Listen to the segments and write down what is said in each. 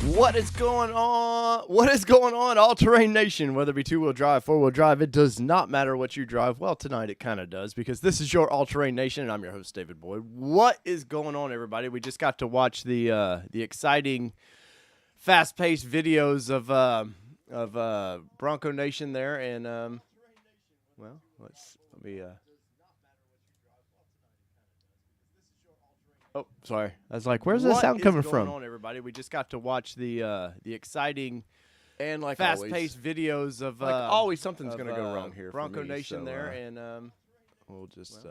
What is going on? What is going on, all-terrain nation? Whether it be two-wheel drive, four-wheel drive, it does not matter what you drive. Well, tonight it kind of does, because this is your all-terrain nation, and I'm your host, David Boyd. What is going on, everybody? We just got to watch the exciting, fast-paced videos of Bronco Nation there, and well, let me. Oh, sorry. I was like, "Where's the sound coming from?" What is going on, everybody? We just got to watch the exciting and fast-paced videos of always something's going to go wrong here. Bronco for me, Nation so, there, and we'll just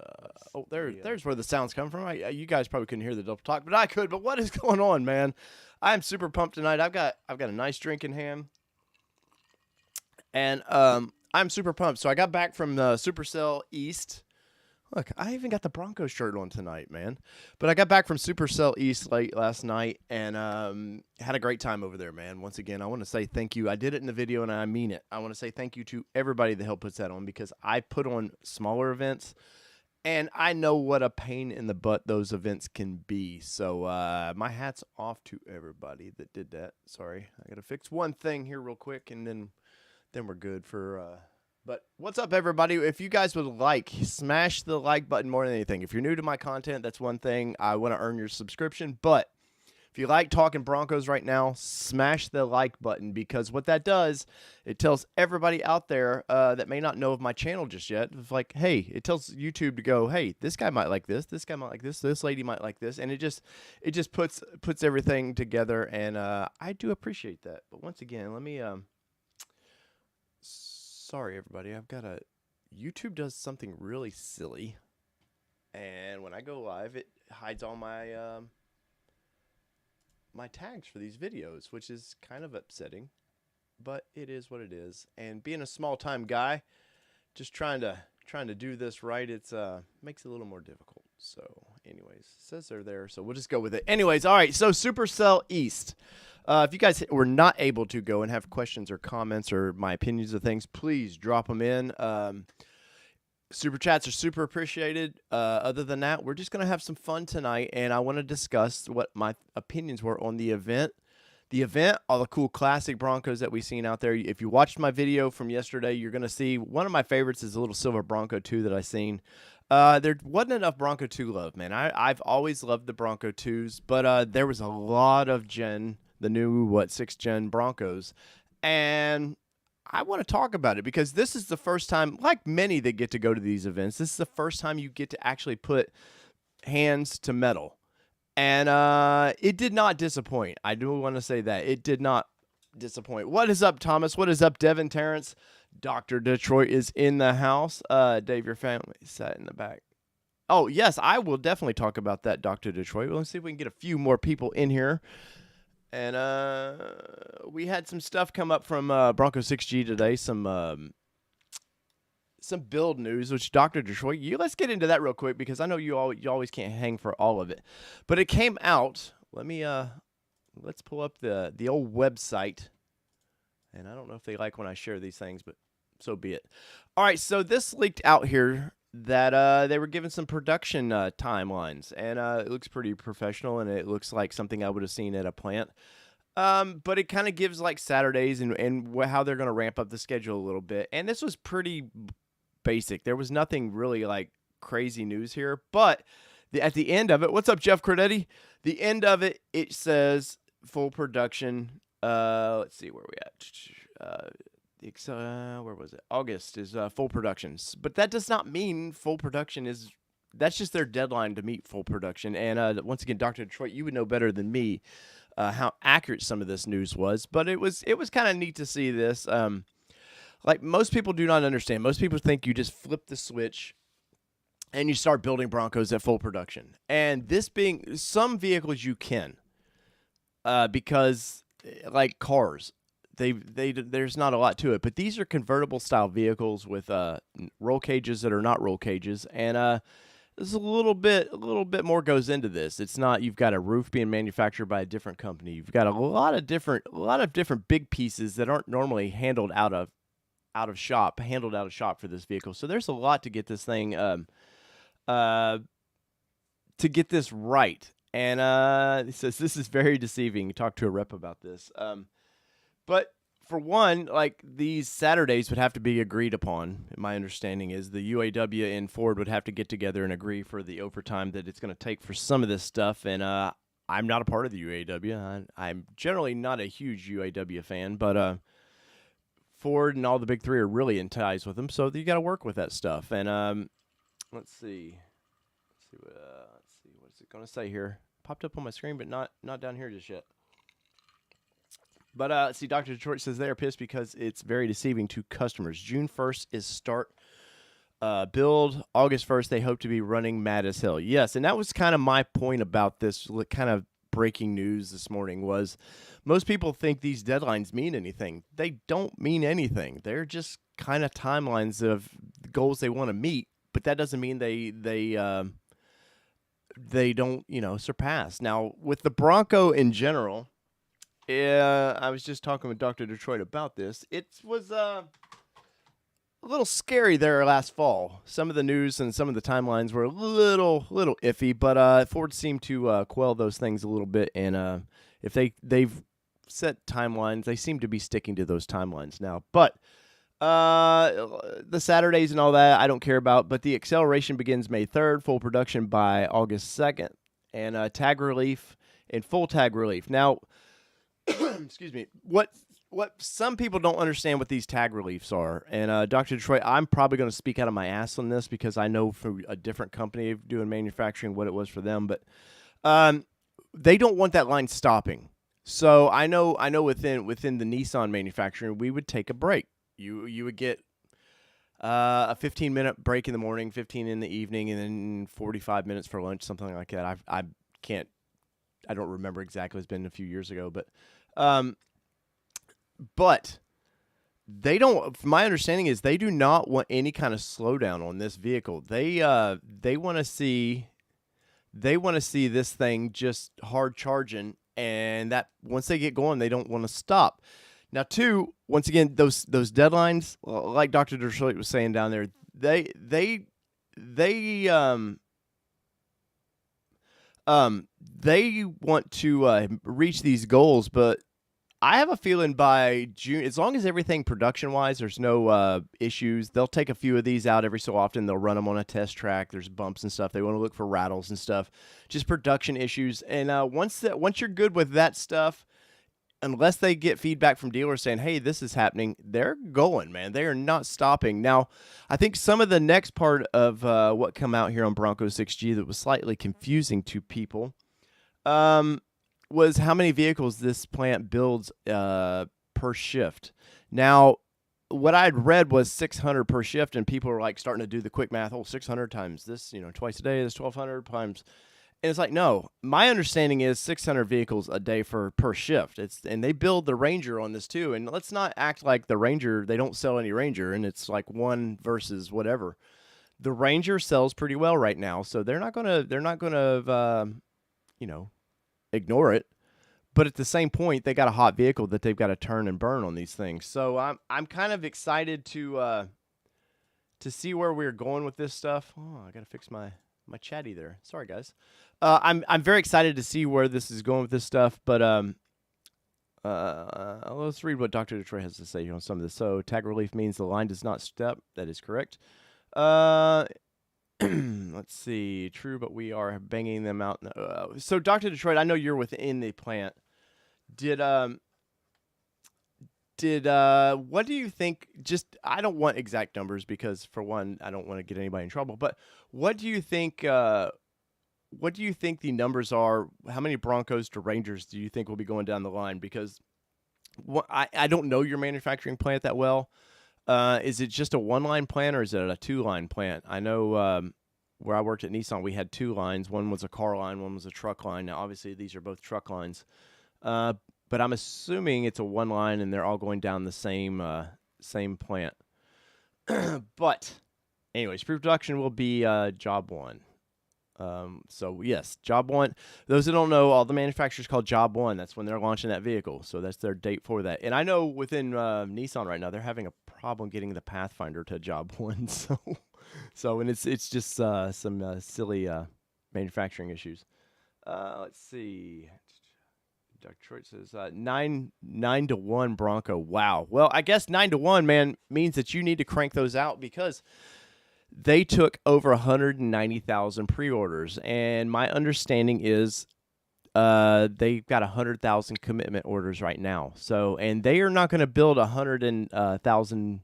there's where the sound's coming from. You guys probably couldn't hear the double talk, but I could. But what is going on, man? I'm super pumped tonight. I've got a nice drink in hand, and I'm super pumped. So I got back from Super Cel East. Look, I even got the Broncos shirt on tonight, man. But I got back from Super Cel East late last night and had a great time over there, man. Once again, I want to say thank you. I did it in the video, and I mean it. I want to say thank you to everybody that helped put that on, because I put on smaller events, and I know what a pain in the butt those events can be. So my hat's off to everybody that did that. Sorry, I got to fix one thing here real quick, and then we're good for But what's up, everybody? If you guys would smash the like button more than anything. If you're new to my content, that's one thing. I want to earn your subscription. But if you like talking Broncos right now, smash the like button, because what that does, it tells everybody out there that may not know of my channel just yet. It's like, hey, it tells YouTube to go, hey, this guy might like this guy might like this lady might like this, and it just puts everything together, and I do appreciate that. But once again, let me sorry, everybody. YouTube does something really silly, and when I go live, it hides all my my tags for these videos, which is kind of upsetting, but it is what it is. And being a small-time guy, just trying to do this right, it's makes it a little more difficult. So, anyways, it says they're there, so we'll just go with it. Anyways, all right. So, Super Cel East. If you guys were not able to go and have questions or comments or my opinions of things, please drop them in. Super chats are super appreciated. Other than that, we're just going to have some fun tonight, and I want to discuss what my opinions were on the event. All the cool classic Broncos that we've seen out there. If you watched my video from yesterday, you're going to see one of my favorites is a little silver Bronco 2 that I seen. There wasn't enough Bronco 2 love, man. I've always loved the Bronco 2s, but there was a lot of the new 6th gen Broncos, and I want to talk about it because this is the first time, like many that get to go to these events, this is the first time you get to actually put hands to metal, and it did not disappoint. I do want to say that it did not disappoint. What is up, Thomas? What is up, Devin, Terrence? Dr. Detroit is in the house. Dave, your family sat in the back. Oh, yes, I will definitely talk about that, Dr. Detroit. Let's see if we can get a few more people in here. And we had some stuff come up from Bronco 6G today, some build news, which Dr. Detroit, let's get into that real quick, because I know you always can't hang for all of it. But it came out. Let's pull up the old website. And I don't know if they like when I share these things, but so be it. All right, so this leaked out here that they were given some production timelines, and it looks pretty professional, and it looks like something I would have seen at a plant. But it kind of gives like Saturdays and how they're going to ramp up the schedule a little bit. And this was pretty basic. There was nothing really like crazy news here, but at the end of it, what's up, Jeff Credetti? The end of it, it says full production. Let's see where we at. Where was it? August is full productions, but that does not mean full production is. That's just their deadline to meet full production. And once again, Dr. Detroit, you would know better than me how accurate some of this news was. But it was kind of neat to see this. Like most people do not understand. Most people think you just flip the switch and you start building Broncos at full production. And this being some vehicles you can, because like cars. There's not a lot to it, but these are convertible style vehicles with roll cages that are not roll cages, and there's a little bit more goes into this. It's not you've got a roof being manufactured by a different company. You've got a lot of different big pieces that aren't normally handled out of shop for this vehicle. So there's a lot to get this thing to get this right. And it says this is very deceiving. You talk to a rep about this. But for one, like these Saturdays would have to be agreed upon. My understanding is the UAW and Ford would have to get together and agree for the overtime that it's going to take for some of this stuff. And I'm not a part of the UAW. I'm generally not a huge UAW fan, but Ford and all the big three are really in ties with them. So you got to work with that stuff. And let's see what's it going to say here. Popped up on my screen, but not down here just yet. But let's see, Dr. Detroit says they are pissed because it's very deceiving to customers. June 1st is start build. August 1st, they hope to be running mad as hell. Yes, and that was kind of my point about this kind of breaking news this morning was most people think these deadlines mean anything. They don't mean anything. They're just kind of timelines of the goals they want to meet, but that doesn't mean they don't, surpass. Now, with the Bronco in general, I was just talking with Dr. Detroit about this. It was a little scary there last fall. Some of the news and some of the timelines were a little iffy, but Ford seemed to quell those things a little bit. And if they've set timelines, they seem to be sticking to those timelines now. But the Saturdays and all that, I don't care about. But the acceleration begins May 3rd, full production by August 2nd, and tag relief and full tag relief. Now, excuse me, what some people don't understand what these tag reliefs are. And Dr. Detroit, I'm probably going to speak out of my ass on this because I know from a different company doing manufacturing what it was for them. But they don't want that line stopping. So I know within the Nissan manufacturing, we would take a break. You would get a 15-minute break in the morning, 15 in the evening, and then 45 minutes for lunch, something like that. I don't remember exactly. It's been a few years ago, but they don't. My understanding is they do not want any kind of slowdown on this vehicle. They want to see this thing just hard charging, and that once they get going, they don't want to stop. Now, two, once again, those deadlines, like Dr. Detroit was saying down there, they want to reach these goals, but I have a feeling by June, as long as everything production-wise, there's no issues, they'll take a few of these out every so often. They'll run them on a test track. There's bumps and stuff. They want to look for rattles and stuff, just production issues. And once you're good with that stuff, unless they get feedback from dealers saying, hey, this is happening, they're going, man. They are not stopping. Now, I think some of the next part of what come out here on Bronco 6G that was slightly confusing to people was how many vehicles this plant builds per shift. Now, what I'd read was 600 per shift, and people were like starting to do the quick math. 600 times this, twice a day is 1,200 times. And it's like, no, my understanding is 600 vehicles a day per shift. And they build the Ranger on this too. And let's not act like the Ranger, they don't sell any Ranger and it's like one versus whatever. The Ranger sells pretty well right now, so they're not gonna ignore it. But at the same point, they got a hot vehicle that they've got to turn and burn on these things. So I'm kind of excited to see where we're going with this stuff. Oh, I gotta fix my chatty there. Sorry, guys. I'm very excited to see where this is going with this stuff, but let's read what Dr. Detroit has to say here on some of this. So tag relief means the line does not step. That is correct. Let's see. True, but we are banging them out. So Dr. Detroit, I know you're within the plant. Did what do you think? Just, I don't want exact numbers because, for one, I don't want to get anybody in trouble. But what do you think? What do you think the numbers are? How many Broncos to Rangers do you think will be going down the line? Because I don't know your manufacturing plant that well. Is it just a one-line plant or is it a two-line plant? I know where I worked at Nissan, we had two lines. One was a car line, one was a truck line. Now, obviously, these are both truck lines. But I'm assuming it's a one line and they're all going down the same plant. But anyways, pre-production will be job one. So yes, Job 1. Those that don't know, all the manufacturers call Job 1. That's when they're launching that vehicle. So that's their date for that. And I know within Nissan right now, they're having a problem getting the Pathfinder to Job 1. And it's just some silly manufacturing issues. Let's see. Detroit says 9-1 Bronco. Wow. Well, I guess 9-1, man, means that you need to crank those out because they took over 190,000 pre-orders, and my understanding is they've got 100,000 commitment orders right now. So, and they are not going to build 100,000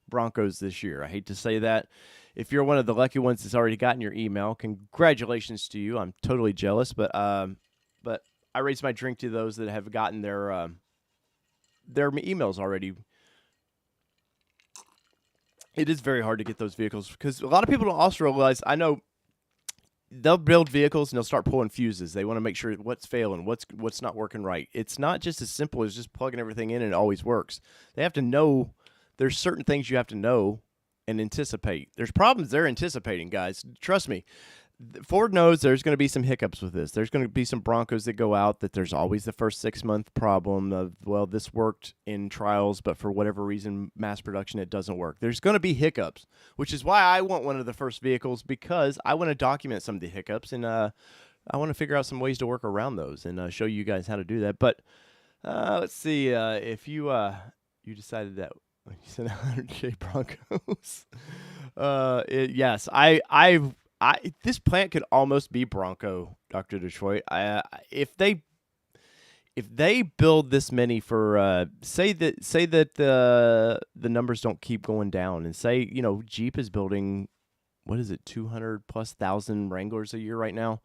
Broncos this year. I hate to say that. If you're one of the lucky ones that's already gotten your email, congratulations to you. I'm totally jealous, but I raise my drink to those that have gotten their emails already. It is very hard to get those vehicles because a lot of people don't also realize, I know they'll build vehicles and they'll start pulling fuses. They want to make sure what's failing, what's not working right. It's not just as simple as just plugging everything in and it always works. They have to know, there's certain things you have to know and anticipate. There's problems they're anticipating, guys. Trust me. Ford knows there's going to be some hiccups with this. There's going to be some Broncos that go out that there's always the first 6-month problem of, well, this worked in trials, but for whatever reason, mass production, it doesn't work. There's going to be hiccups, which is why I want one of the first vehicles, because I want to document some of the hiccups, and I want to figure out some ways to work around those and show you guys how to do that. But let's see, if you decided that you said 100K Broncos, yes, this plant could almost be Bronco, Dr. Detroit. If they build this many for say that the numbers don't keep going down, and say Jeep is building, what is it, 200,000+ Wranglers a year right now.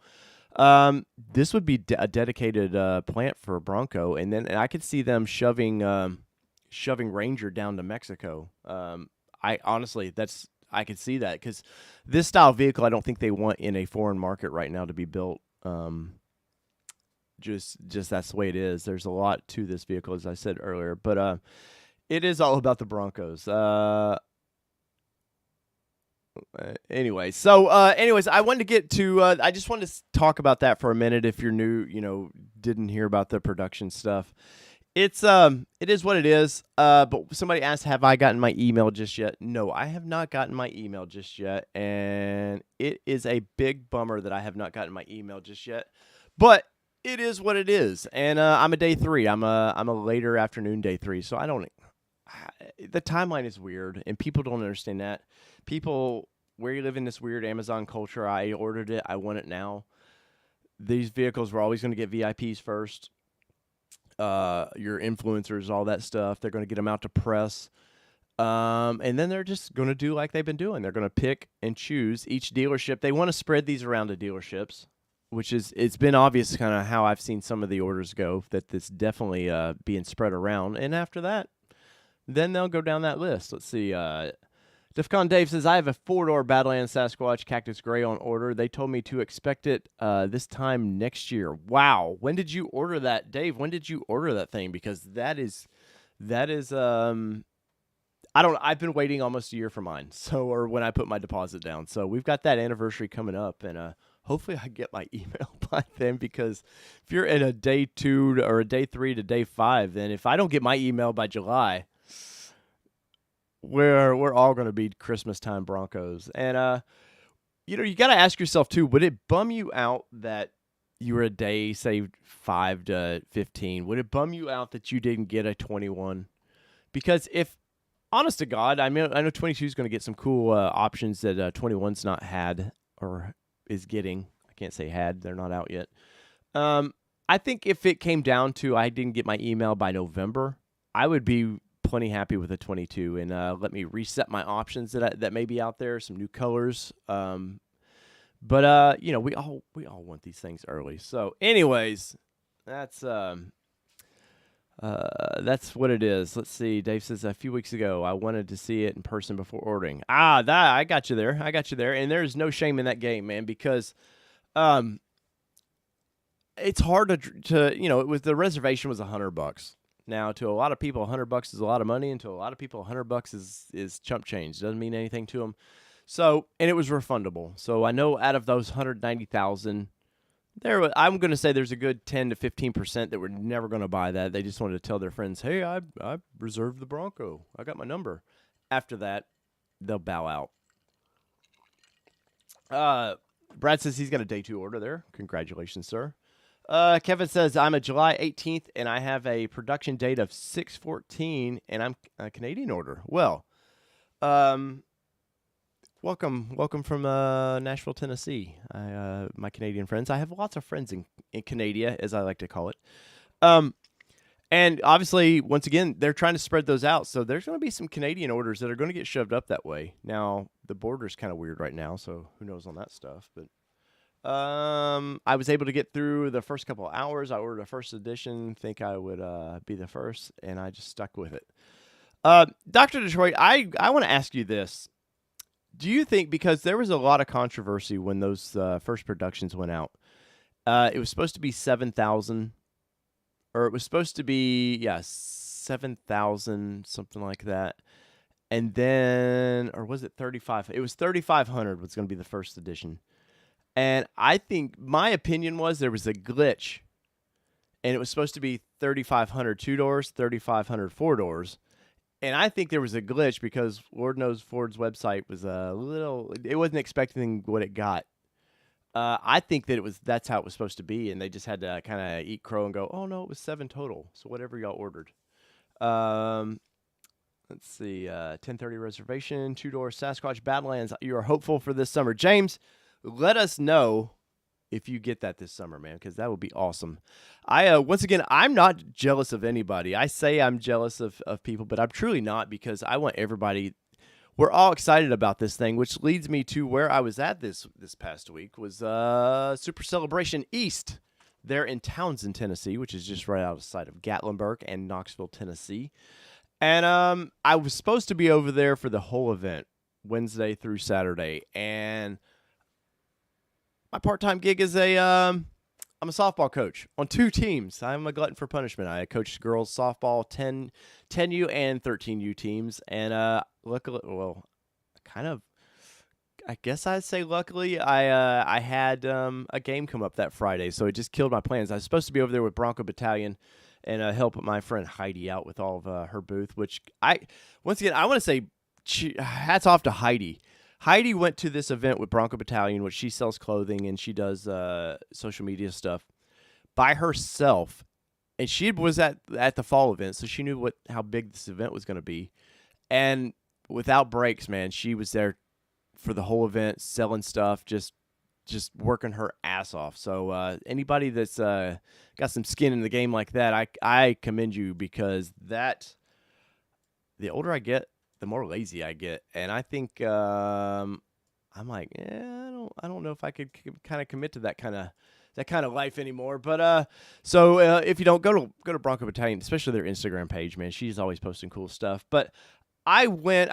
This would be a dedicated plant for Bronco, and I could see them shoving Ranger down to Mexico. I could see that because this style vehicle, I don't think they want in a foreign market right now to be built. Just that's the way it is. There's a lot to this vehicle, as I said earlier, but it is all about the Broncos. Anyways, I wanted to get to. I just wanted to talk about that for a minute. If you're new, didn't hear about the production stuff. It is what it is. But somebody asked, have I gotten my email just yet? No, I have not gotten my email just yet, and it is a big bummer that I have not gotten my email just yet. But it is what it is, and I'm a day 3. I'm a later afternoon day 3, so I don't. The timeline is weird, and people don't understand that. People, where you live in this weird Amazon culture, I ordered it, I want it now. These vehicles were always going to get VIPs first. Your influencers, all that stuff. They're going to get them out to press. And then they're just going to do like they've been doing. They're going to pick and choose each dealership. They want to spread these around to dealerships, which is, it's been obvious kind of how I've seen some of the orders go, that it's definitely being spread around. And after that, then they'll go down that list. Let's see. Defcon Dave says, I have a 4-door Badlands Sasquatch Cactus Gray on order. They told me to expect it this time next year. Wow. When did you order that, Dave? When did you order that thing? Because that is I've been waiting almost a year for mine. Or when I put my deposit down. So we've got that anniversary coming up, and hopefully I get my email by then, because if you're in a day 2 or a day 3 to day 5, then if I don't get my email by July, we're all going to be Christmas time Broncos. And, you got to ask yourself, too, would it bum you out that you were a day, say, 5 to 15? Would it bum you out that you didn't get a 21? Because if, honest to God, I know 22 is going to get some cool options that 21's not had or is getting. I can't say had. They're not out yet. I think if it came down to I didn't get my email by November, I would be plenty happy with a 22, and let me reset my options that may be out there, some new colors. But we all want these things early. So, anyways, that's what it is. Let's see. Dave says a few weeks ago I wanted to see it in person before ordering. I got you there. And there's no shame in that game, man, because it's hard to it was, the reservation was $100. Now, to a lot of people, $100 is a lot of money, and to a lot of people, $100 is chump change. Doesn't mean anything to them. So, and it was refundable. So I know out of those 190,000, I'm going to say there's a good 10 to 15% that were never going to buy that. They just wanted to tell their friends, "Hey, I reserved the Bronco. I got my number." After that, they'll bow out. Brad says he's got a day 2 order there. Congratulations, sir. Kevin says, I'm a July 18th, and I have a production date of 6/14, and I'm a Canadian order. Well, welcome from Nashville, Tennessee. My Canadian friends. I have lots of friends in Canada, as I like to call it. And obviously, once again, they're trying to spread those out. So there's going to be some Canadian orders that are going to get shoved up that way. Now, the border's kind of weird right now, so who knows on that stuff. But I was able to get through the first couple of hours. I ordered a first edition, think I would be the first, and I just stuck with it. Dr. Detroit, I want to ask you this. Do you think, because there was a lot of controversy when those first productions went out, it was supposed to be 7,000, or it was supposed to be, 7,000, something like that. And then, or was it 35? It was 3,500 was going to be the first edition. And I think, my opinion was there was a glitch, and it was supposed to be 3,500 2 doors, 3,500 4 doors. And I think there was a glitch because Lord knows Ford's website was it wasn't expecting what it got. I think that that's how it was supposed to be, and they just had to kind of eat crow and go, oh, no, it was 7 total, so whatever y'all ordered. Let's see, 10:30 reservation, 2-door Sasquatch Badlands. You are hopeful for this summer. James, let us know if you get that this summer, man, because that would be awesome. Once again, I'm not jealous of anybody. I say I'm jealous of people, but I'm truly not, because I want everybody. We're all excited about this thing, which leads me to where I was at this past week was Super Celebration East there in Townsend, Tennessee, which is just right outside of Gatlinburg and Knoxville, Tennessee. And I was supposed to be over there for the whole event, Wednesday through Saturday, and my part-time gig is I'm a softball coach on 2 teams. I'm a glutton for punishment. I coach girls softball 10U and 13U teams, and luckily, I guess I'd say luckily, I had a game come up that Friday, so it just killed my plans. I was supposed to be over there with Bronco Battalion and help my friend Heidi out with all of her booth, which once again, I want to say hats off to Heidi. Heidi went to this event with Bronco Battalion, which she sells clothing and she does social media stuff by herself. And she was at the fall event, so she knew how big this event was going to be. And without breaks, man, she was there for the whole event, selling stuff, just working her ass off. So anybody that's got some skin in the game like that, I commend you, because the older I get, the more lazy I get. And I think I'm like, I don't know if I could kind of commit to that kind of life anymore. But so if you don't go to Bronco Battalion, especially their Instagram page, man, she's always posting cool stuff. But I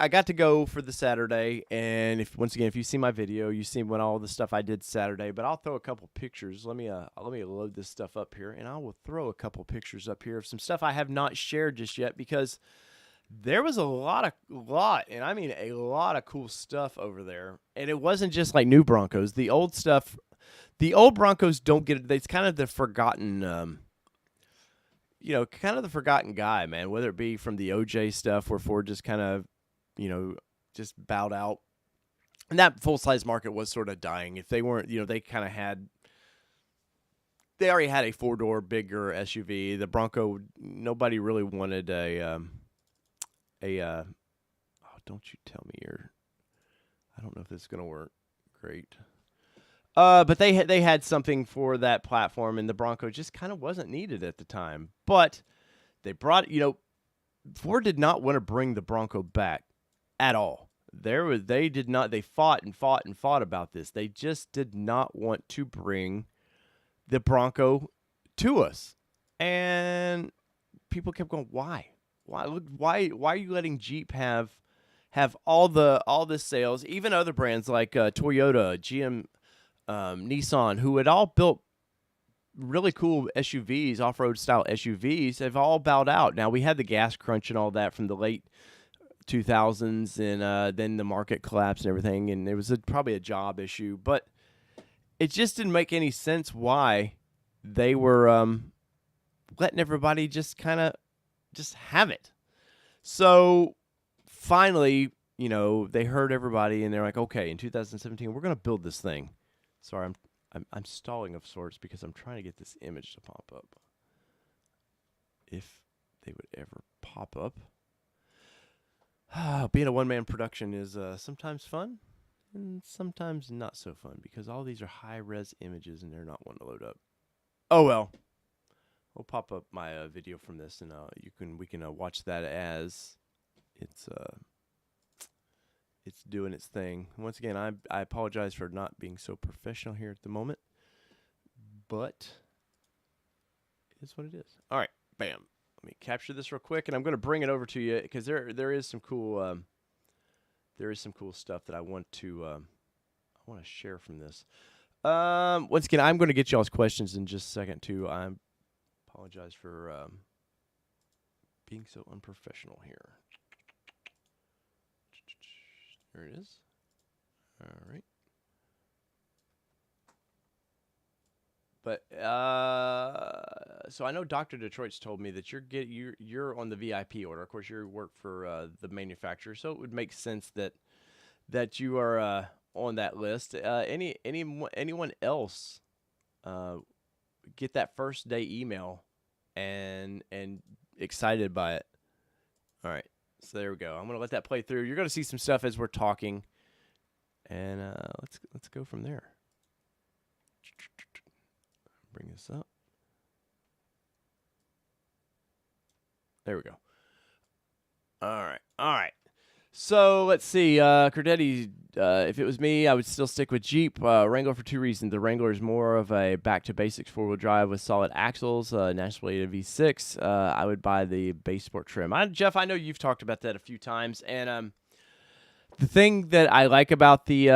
got to go for the Saturday, and once again, if you see my video, you see all the stuff I did Saturday. But I'll throw a couple pictures. Let me load this stuff up here, and I will throw a couple pictures up here of some stuff I have not shared just yet, because there was a lot, and I mean a lot of cool stuff over there. And it wasn't just like new Broncos. The old stuff, the old Broncos don't get it. It's kind of the forgotten, kind of the forgotten guy, man, whether it be from the OJ stuff where Ford just kind of, just bowed out. And that full-size market was sort of dying. If they weren't, they already had a 4-door bigger SUV. The Bronco, nobody really wanted don't you tell me I don't know if this is going to work great. But they had something for that platform, and the Bronco just kind of wasn't needed at the time. But they brought, Ford did not want to bring the Bronco back at all. They did not. They fought about this. They just did not want to bring the Bronco to us, and people kept going, why? Why are you letting Jeep have all the sales? Even other brands like Toyota, GM, Nissan, who had all built really cool SUVs, off-road style SUVs, have all bowed out. Now, we had the gas crunch and all that from the late 2000s, and then the market collapsed and everything, and it was probably a job issue. But it just didn't make any sense why they were letting everybody just kind of just have it. So finally, they heard everybody, and they're like, okay, in 2017, we're going to build this thing. Sorry, I'm stalling of sorts because I'm trying to get this image to pop up. If they would ever pop up. Being a one-man production is sometimes fun and sometimes not so fun because all these are high-res images and they're not wanting to load up. Oh, well. We'll pop up my video from this, and we can watch that as it's doing its thing. Once again, I apologize for not being so professional here at the moment, but it is what it is. All right, bam. Let me capture this real quick, and I'm going to bring it over to you because there is some cool stuff that I want to share from this. Once again, I'm going to get y'all's questions in just a second too. I apologize for being so unprofessional here. There it is. All right. But so I know Dr. Detroit's told me that you're on the VIP order. Of course, you work for the manufacturer, so it would make sense that you are on that list. Anyone else get that first day email and excited by it? All right, so there we go. I'm gonna let that play through. You're gonna see some stuff as we're talking, and let's go from there. Bring this up. There we go. All right. So let's see. Cordetti, if it was me, I would still stick with Jeep Wrangler for two reasons. The Wrangler is more of a back-to-basics four-wheel drive with solid axles, naturally V6. I would buy the base sport trim. Jeff, I know you've talked about that a few times, and the thing that I like about the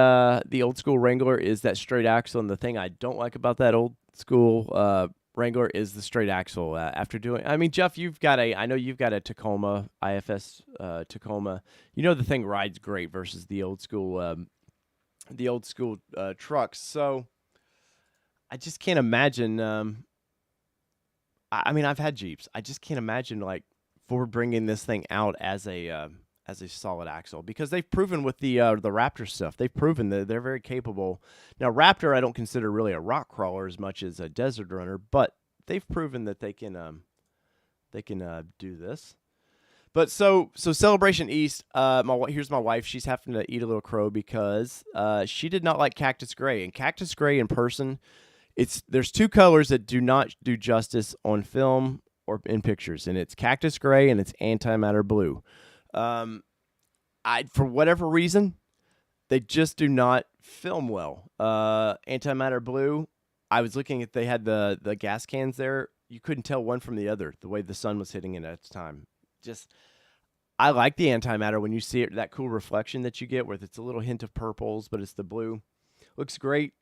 old school Wrangler is that straight axle, and the thing I don't like about that old school Wrangler is the straight axle. Jeff, I know you've got a Tacoma, IFS Tacoma. The thing rides great versus the old school trucks. So I just can't imagine. I've had Jeeps. I just can't imagine like Ford bringing this thing out as a solid axle, because they've proven with the Raptor stuff, they've proven that they're very capable. Now, Raptor I don't consider really a rock crawler as much as a desert runner, but they've proven that they can do this. But so Celebration East, here's my wife. She's having to eat a little crow because she did not like Cactus Gray, and Cactus Gray in person, there's two colors that do not do justice on film or in pictures, and it's Cactus Gray and it's Antimatter Blue. For whatever reason, they just do not film well. Antimatter Blue, I was looking at, they had the gas cans there. You couldn't tell one from the other, the way the sun was hitting it at the time. I like the antimatter when you see it, that cool reflection that you get where it's a little hint of purples, but it's the blue. Looks great.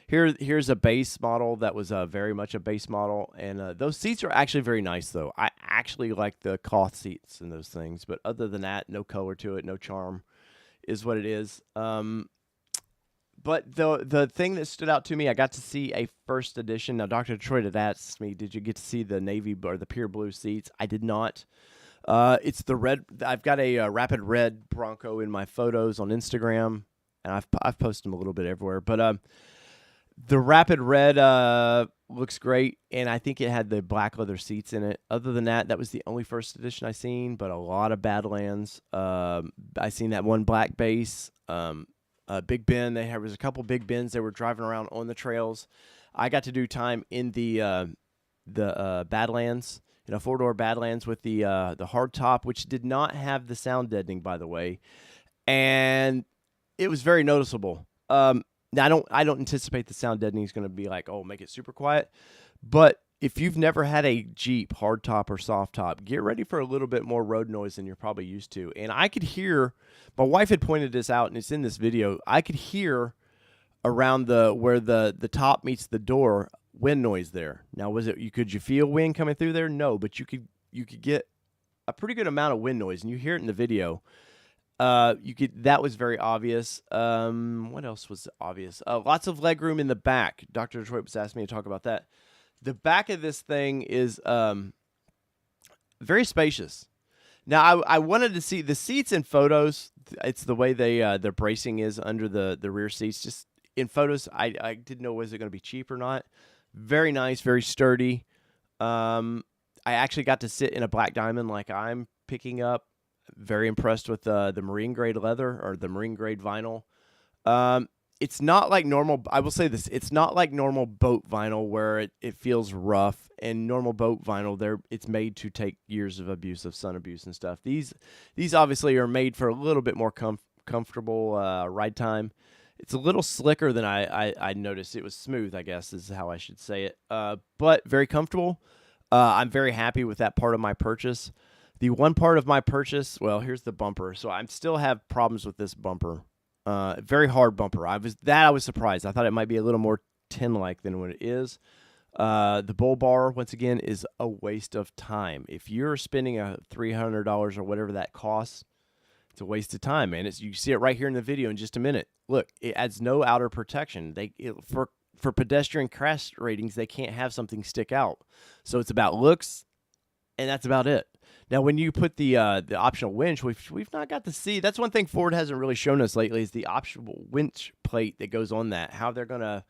Here's a base model that was very much a base model, and those seats are actually very nice, though. I actually like the cloth seats and those things, but other than that, no color to it, no charm, is what it is. But the thing that stood out to me, I got to see a first edition. Now, Dr. Detroit had asked me, did you get to see the navy or the pure blue seats? I did not. It's the red. I've got a rapid red Bronco in my photos on Instagram, and I've posted them a little bit everywhere, but the Rapid Red looks great, and I think it had the black leather seats in it. Other than that, that was the only first edition I seen, but a lot of Badlands. I seen that one black base, Big Ben. There was a couple Big Bens that were driving around on the trails. I got to do time in the Badlands, four-door Badlands with the hard top, which did not have the sound deadening, by the way, and it was very noticeable. Now, I don't anticipate the sound deadening is going to be like, oh, make it super quiet. But if you've never had a Jeep hardtop or soft top, get ready for a little bit more road noise than you're probably used to. And I could hear, my wife had pointed this out, and it's in this video. I could hear around where the top meets the door wind noise there. Now, could you feel wind coming through there? No, but you could get a pretty good amount of wind noise, and you hear it in the video. That was very obvious. What else was obvious? Lots of legroom in the back. Dr. Detroit was asking me to talk about that. The back of this thing is very spacious. Now, I wanted to see the seats in photos. It's the way their bracing is under the rear seats. Just in photos, I didn't know, was it going to be cheap or not. Very nice, very sturdy. I actually got to sit in a black diamond like I'm picking up. Very impressed with the marine grade leather or the marine grade vinyl. It's not like normal. I will say this: it's not like normal boat vinyl where it feels rough. And normal boat vinyl, it's made to take years of abuse, of sun abuse and stuff. These obviously are made for a little bit more comfortable ride time. It's a little slicker than I noticed. It was smooth, I guess, is how I should say it. But very comfortable. I'm very happy with that part of my purchase. The one part of my purchase, well, here's the bumper. So I still have problems with this bumper. Very hard bumper. I was surprised. I thought it might be a little more tin-like than what it is. The bull bar, once again, is a waste of time. If you're spending $300 or whatever that costs, it's a waste of time, man. You see it right here in the video in just a minute. Look, it adds no outer protection. For pedestrian crash ratings, they can't have something stick out. So it's about looks, and that's about it. Now, when you put the optional winch, we've not got to see. That's one thing Ford hasn't really shown us lately is the optional winch plate that goes on that. How they're gonna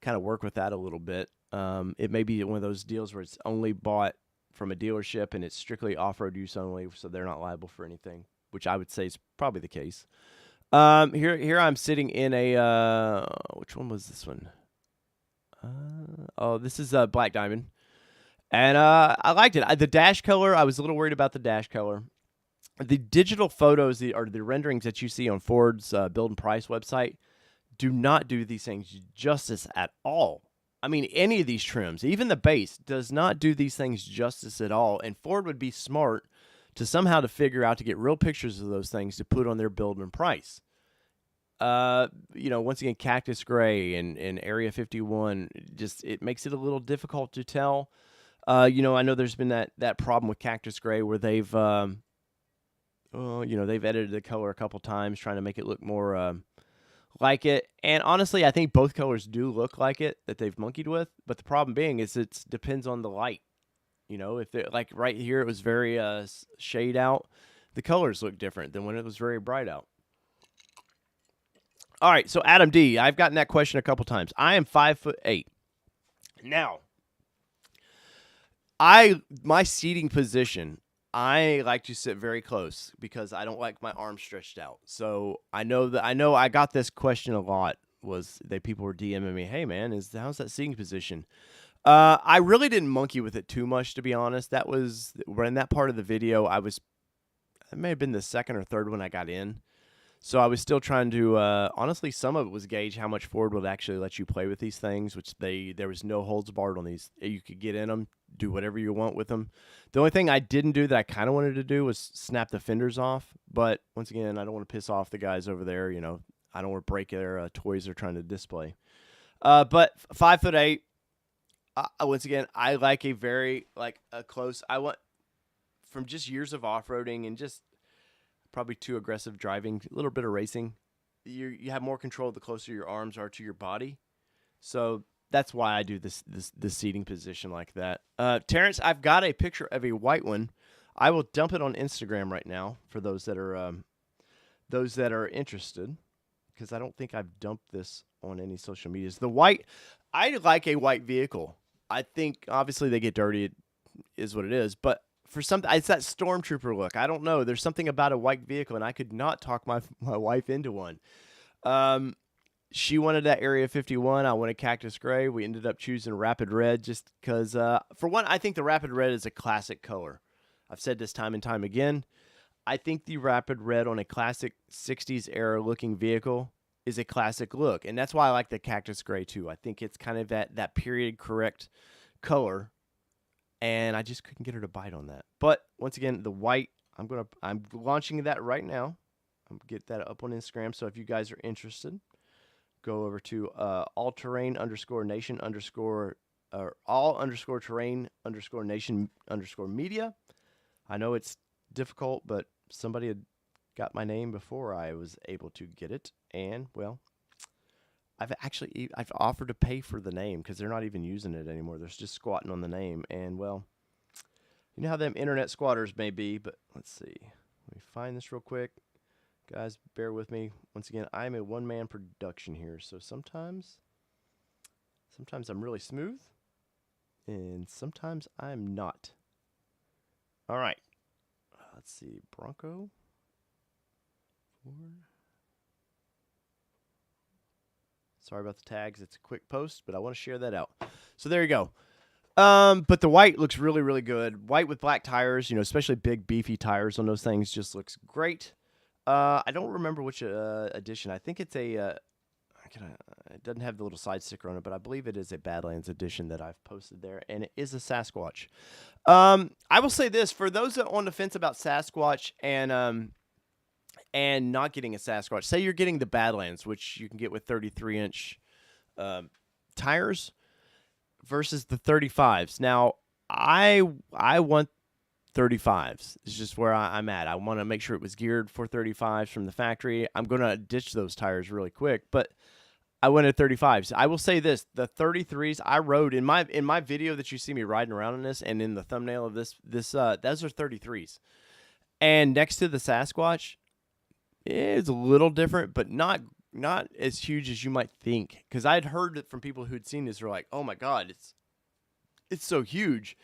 kind of work with that a little bit. It may be one of those deals where it's only bought from a dealership and it's strictly off-road use only, so they're not liable for anything, which I would say is probably the case. Here I'm sitting in a which one was this one? This is a black diamond. And I liked it. The dash color, I was a little worried about the dash color. The digital photos, the renderings that you see on Ford's Build and Price website, do not do these things justice at all. I mean, any of these trims, even the base, does not do these things justice at all. And Ford would be smart to somehow to figure out to get real pictures of those things to put on their Build and Price. Once again, Cactus Gray and Area 51, it makes it a little difficult to tell. I know there's been that problem with Cactus Gray where they've edited the color a couple times trying to make it look more like it. And honestly, I think both colors do look like it that they've monkeyed with. But the problem being is it depends on the light. If they're like right here, it was very shade out. The colors look different than when it was very bright out. All right, so Adam D, I've gotten that question a couple times. I am 5'8". Now, my seating position, I like to sit very close because I don't like my arms stretched out. So I know I got this question a lot. People were DMing me, "Hey man, how's that seating position?" I really didn't monkey with it too much, to be honest. That was in that part of the video. It may have been the second or third one I got in. So I was still trying to, honestly, some of it was gauge how much Ford would actually let you play with these things, which there was no holds barred on these. You could get in them, do whatever you want with them. The only thing I didn't do that I kind of wanted to do was snap the fenders off. But once again, I don't want to piss off the guys over there. I don't want to break their toys they're trying to display. But 5'8". Once again, I like a very a close. I want from just years of off-roading and just probably too aggressive driving, a little bit of racing. You have more control the closer your arms are to your body. So that's why I do this seating position like that. Terrence, I've got a picture of a white one. I will dump it on Instagram right now for those that are interested, because I don't think I've dumped this on any social medias. The white, I like a white vehicle. I think obviously they get dirty, it is what it is, but for something, it's that stormtrooper look. I don't know. There's something about a white vehicle, and I could not talk my wife into one. She wanted that Area 51. I wanted Cactus Gray. We ended up choosing Rapid Red just because, for one, I think the Rapid Red is a classic color. I've said this time and time again. I think the Rapid Red on a classic 60s era looking vehicle is a classic look, and that's why I like the Cactus Gray too. I think it's kind of that period correct color. And I just couldn't get her to bite on that. But once again, the white, I'm launching that right now. I'm gonna get that up on Instagram. So if you guys are interested, go over to allterrain_nation_ all_terrain_nation_media. I know it's difficult, but somebody had got my name before I was able to get it, and well, I've offered to pay for the name because they're not even using it anymore. They're just squatting on the name, and well, you know how them internet squatters may be. But let's see, let me find this real quick, guys. Bear with me. Once again, I'm a one-man production here, so sometimes I'm really smooth, and sometimes I'm not. All right, let's see, Bronco. Sorry about the tags. It's a quick post, but I want to share that out. So there you go. But the white looks really, really good. White with black tires, especially big, beefy tires on those things, just looks great. I don't remember which edition. I think it's a. It doesn't have the little side sticker on it, but I believe it is a Badlands edition that I've posted there, and it is a Sasquatch. I will say this for those that are on the fence about Sasquatch and not getting a Sasquatch. Say you're getting the Badlands, which you can get with 33-inch tires, versus the 35s. Now, I want 35s. It's just where I'm at. I want to make sure it was geared for 35s from the factory. I'm going to ditch those tires really quick, but I wanted 35s. I will say this: the 33s I rode in my video that you see me riding around in this, and in the thumbnail of this those are 33s. And next to the Sasquatch, it's a little different, but not as huge as you might think. Because I'd heard it from people who'd seen this, were like, "Oh my God, it's so huge."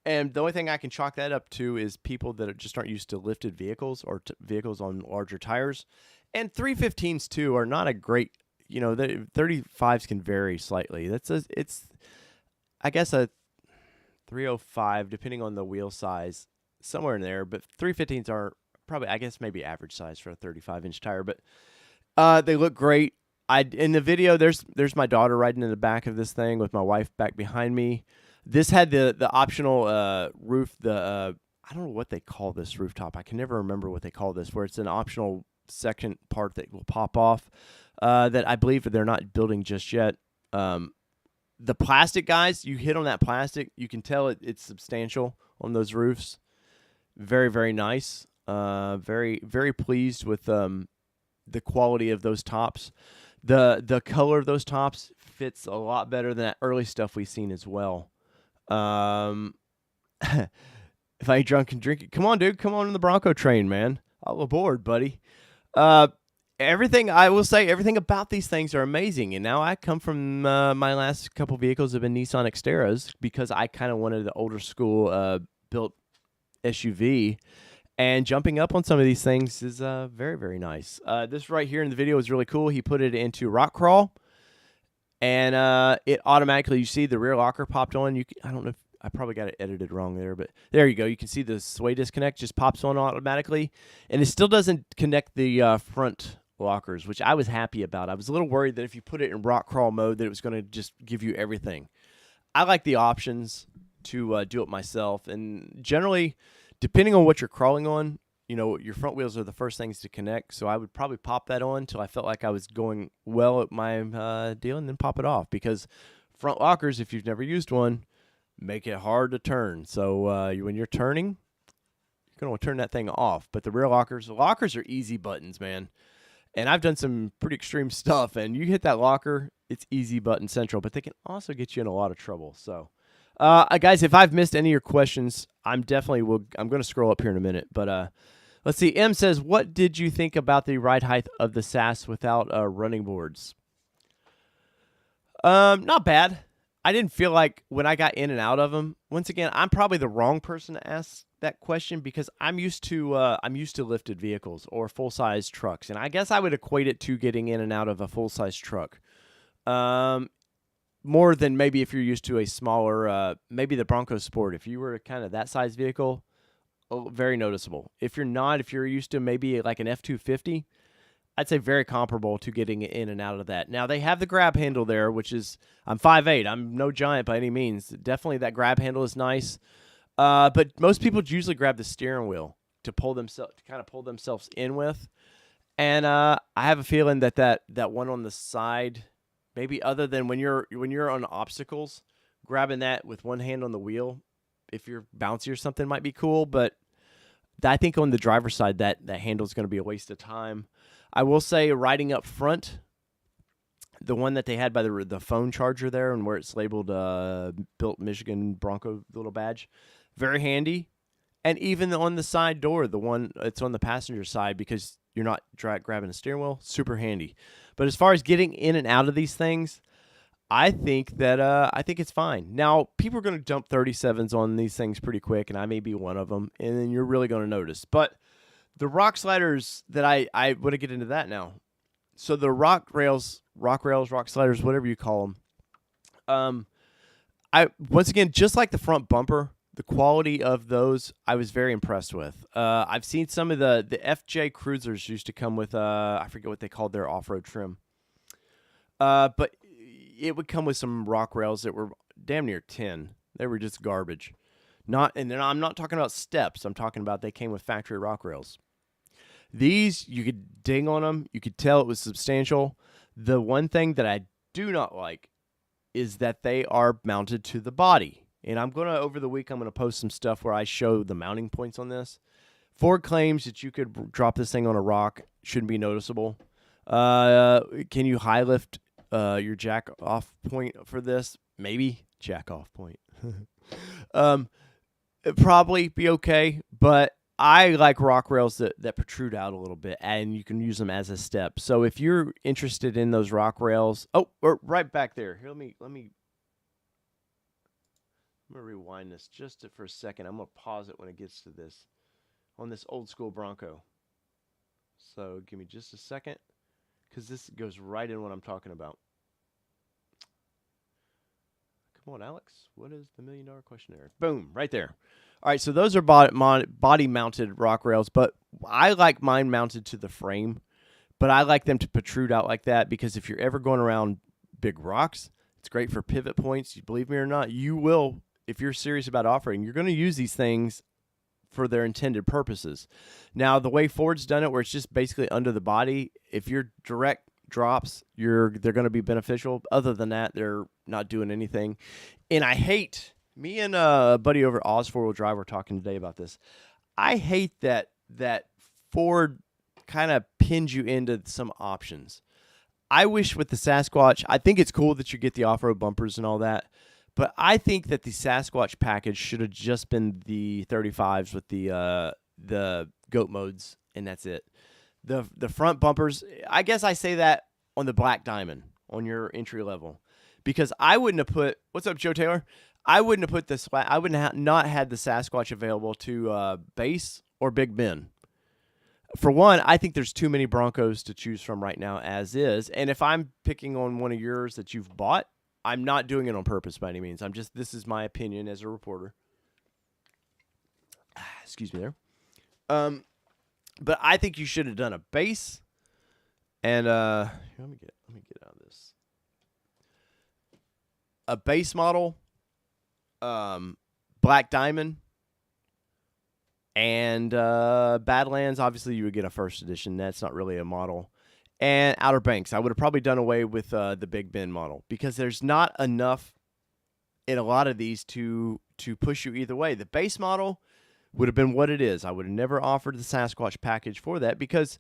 And the only thing I can chalk that up to is people that just aren't used to lifted vehicles or vehicles on larger tires. And 315s too are not a great. The 35s can vary slightly. It's I guess a 305 depending on the wheel size, somewhere in there. But 315s are probably, I guess, maybe average size for a 35-inch tire. But they look great. In the video, there's my daughter riding in the back of this thing with my wife back behind me. This had the optional roof. I don't know what they call this rooftop. I can never remember what they call this, where it's an optional second part that will pop off. That I believe they're not building just yet. The plastic, guys, you hit on that plastic, you can tell it's substantial on those roofs. Very, very nice. Very, very pleased with the quality of those tops. The color of those tops fits a lot better than that early stuff we've seen as well. If I ain't drunk and drinking, come on, dude, come on in the Bronco train, man. All aboard, buddy. Everything about these things are amazing. And now I come from my last couple vehicles have been Nissan Xteras because I kind of wanted the older school built SUV. And jumping up on some of these things is very, very nice. This right here in the video is really cool. He put it into rock crawl, and it automatically, you see the rear locker popped on. I don't know if I probably got it edited wrong there, but there you go. You can see the sway disconnect just pops on automatically, and it still doesn't connect the front lockers, which I was happy about. I was a little worried that if you put it in rock crawl mode that it was going to just give you everything. I like the options to do it myself, and generally, depending on what you're crawling on, your front wheels are the first things to connect, so I would probably pop that on until I felt like I was going well at my deal, and then pop it off, because front lockers, if you've never used one, make it hard to turn. So when you're turning, you're going to turn that thing off. But the rear lockers are easy buttons, man. And I've done some pretty extreme stuff, and you hit that locker, it's easy button central, but they can also get you in a lot of trouble. So, guys, if I've missed any of your questions, I'm going to scroll up here in a minute. But let's see. M says, what did you think about the ride height of the SAS without running boards? Not bad. I didn't feel like when I got in and out of them. Once again, I'm probably the wrong person to ask that question because I'm used to lifted vehicles or full-size trucks, and I guess I would equate it to getting in and out of a full-size truck. More than maybe if you're used to a smaller, maybe the Bronco Sport. If you were kind of that size vehicle, very noticeable. If you're used to maybe like an F-250, I'd say very comparable to getting in and out of that. Now, they have the grab handle there, which is, I'm 5'8". I'm no giant by any means. Definitely that grab handle is nice. But most people usually grab the steering wheel to kind of pull themselves in with. And I have a feeling that one on the side, maybe other than when you're on obstacles, grabbing that with one hand on the wheel, if you're bouncy or something, might be cool. But I think on the driver's side, that handle is going to be a waste of time. I will say riding up front, the one that they had by the phone charger there and where it's labeled built Michigan Bronco little badge, very handy. And even on the side door, the one it's on the passenger side because you're not grabbing a steering wheel, super handy. But as far as getting in and out of these things, I think it's fine. Now, people are going to dump 37s on these things pretty quick, and I may be one of them, and then you're really going to notice. But the rock sliders that I want to get into that now. So the rock sliders, whatever you call them. Once again, just like the front bumper, the quality of those I was very impressed with. I've seen some of the FJ Cruisers used to come with I forget what they called their off-road trim. But it would come with some rock rails that were damn near 10. They were just garbage. And then I'm not talking about steps. I'm talking about they came with factory rock rails. These, you could ding on them. You could tell it was substantial. The one thing that I do not like is that they are mounted to the body. And over the week, I'm going to post some stuff where I show the mounting points on this. Ford claims that you could drop this thing on a rock. Shouldn't be noticeable. Can you high lift your jack off point for this? Maybe. Jack off point. It'd probably be okay, but I like rock rails that protrude out a little bit, and you can use them as a step. So if you're interested in those rock rails, or right back there. Here, let me. I'm gonna rewind this just for a second. I'm gonna pause it when it gets to this on this old school Bronco. So give me just a second, because this goes right in what I'm talking about. Come on, Alex. What is the $1 million questionnaire? Boom, right there. All right, so those are body-mounted rock rails, but I like mine mounted to the frame, but I like them to protrude out like that because if you're ever going around big rocks, it's great for pivot points. You believe me or not, you will, if you're serious about off-roading, you're going to use these things for their intended purposes. Now, the way Ford's done it, where it's just basically under the body, if you're direct drops, they're going to be beneficial. Other than that, they're not doing anything. And I hate... Me and a buddy over at Oz 4-Wheel Drive were talking today about this. I hate that Ford kind of pins you into some options. I wish with the Sasquatch, I think it's cool that you get the off-road bumpers and all that, but I think that the Sasquatch package should have just been the 35s with the goat modes, and that's it. The front bumpers, I guess I say that on the Black Diamond on your entry level, because I wouldn't have put. What's up, Joe Taylor? I wouldn't have put this. I wouldn't have not had the Sasquatch available to Base or Big Ben. For one, I think there's too many Broncos to choose from right now as is. And if I'm picking on one of yours that you've bought, I'm not doing it on purpose by any means. This is my opinion as a reporter. Excuse me there. But I think you should have done a base. And let me get out of this. A base model. Black Diamond and Badlands. Obviously, you would get a first edition. That's not really a model. And Outer Banks. I would have probably done away with the Big Ben model because there's not enough in a lot of these to push you either way. The base model would have been what it is. I would have never offered the Sasquatch package for that because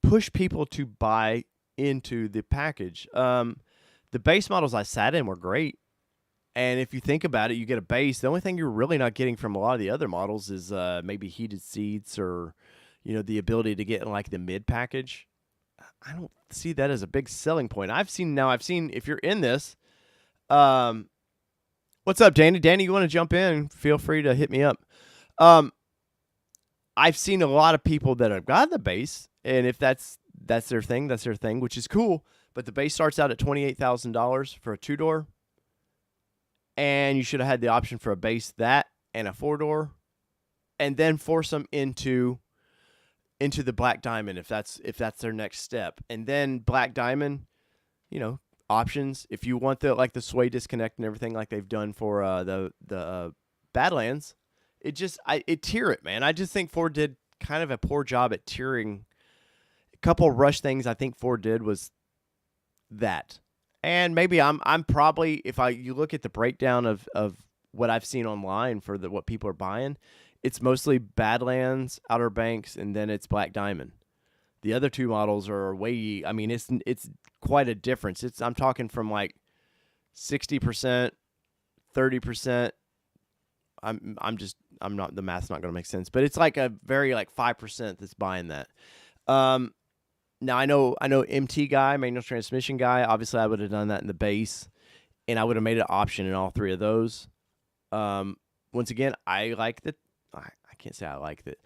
push people to buy into the package. The base models I sat in were great. And if you think about it, you get a base. The only thing you're really not getting from a lot of the other models is maybe heated seats or, the ability to get in like the mid package. I don't see that as a big selling point. I've seen if you're in this, what's up, Danny? Danny, you want to jump in? Feel free to hit me up. I've seen a lot of people that have got the base, and if that's their thing, which is cool. But the base starts out at $28,000 for a 2-door. And you should have had the option for a base that and a 4-door, and then force them into the Black Diamond if that's their next step. And then Black Diamond, options if you want the sway disconnect and everything like they've done for the Badlands. It tier it, man. I just think Ford did kind of a poor job at tiering. A couple rush things I think Ford did was that. And maybe I'm probably, you look at the breakdown of what I've seen online for what people are buying, it's mostly Badlands, Outer Banks, and then it's Black Diamond. The other two models are way. I mean, it's quite a difference. I'm talking from like 60%, 30%. I'm not, the math's not going to make sense, but it's like a very like 5% that's buying that. Now I know MT guy, manual transmission guy. Obviously, I would have done that in the base, and I would have made an option in all three of those. Once again, I like that. I can't say I like that.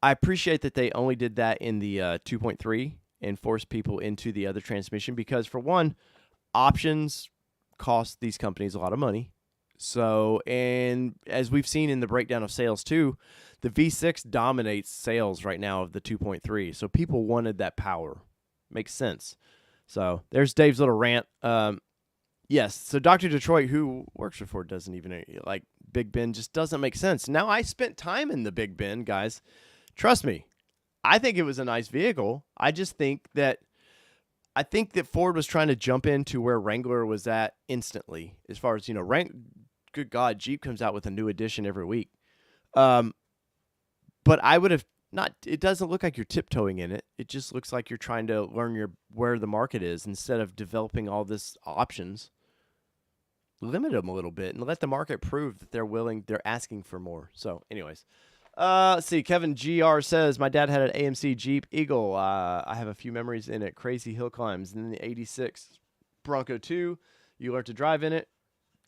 I appreciate that they only did that in the 2.3 and forced people into the other transmission because, for one, options cost these companies a lot of money. So, and as we've seen in the breakdown of sales too, the V6 dominates sales right now of the 2.3. So people wanted that power. Makes sense. So there's Dave's little rant. Yes, so Dr. Detroit, who works for Ford, doesn't even like Big Ben, just doesn't make sense. Now, I spent time in the Big Ben, guys. Trust me, I think it was a nice vehicle. I think that Ford was trying to jump into where Wrangler was at instantly. As far as, good God, Jeep comes out with a new edition every week. But I would have not. It doesn't look like you're tiptoeing in it. It just looks like you're trying to learn where the market is instead of developing all this options. Limit them a little bit and let the market prove that they're asking for more. So, anyways. Let's see. Kevin GR says, my dad had an AMC Jeep Eagle. I have a few memories in it. Crazy hill climbs. And then the 86 Bronco 2. You learned to drive in it.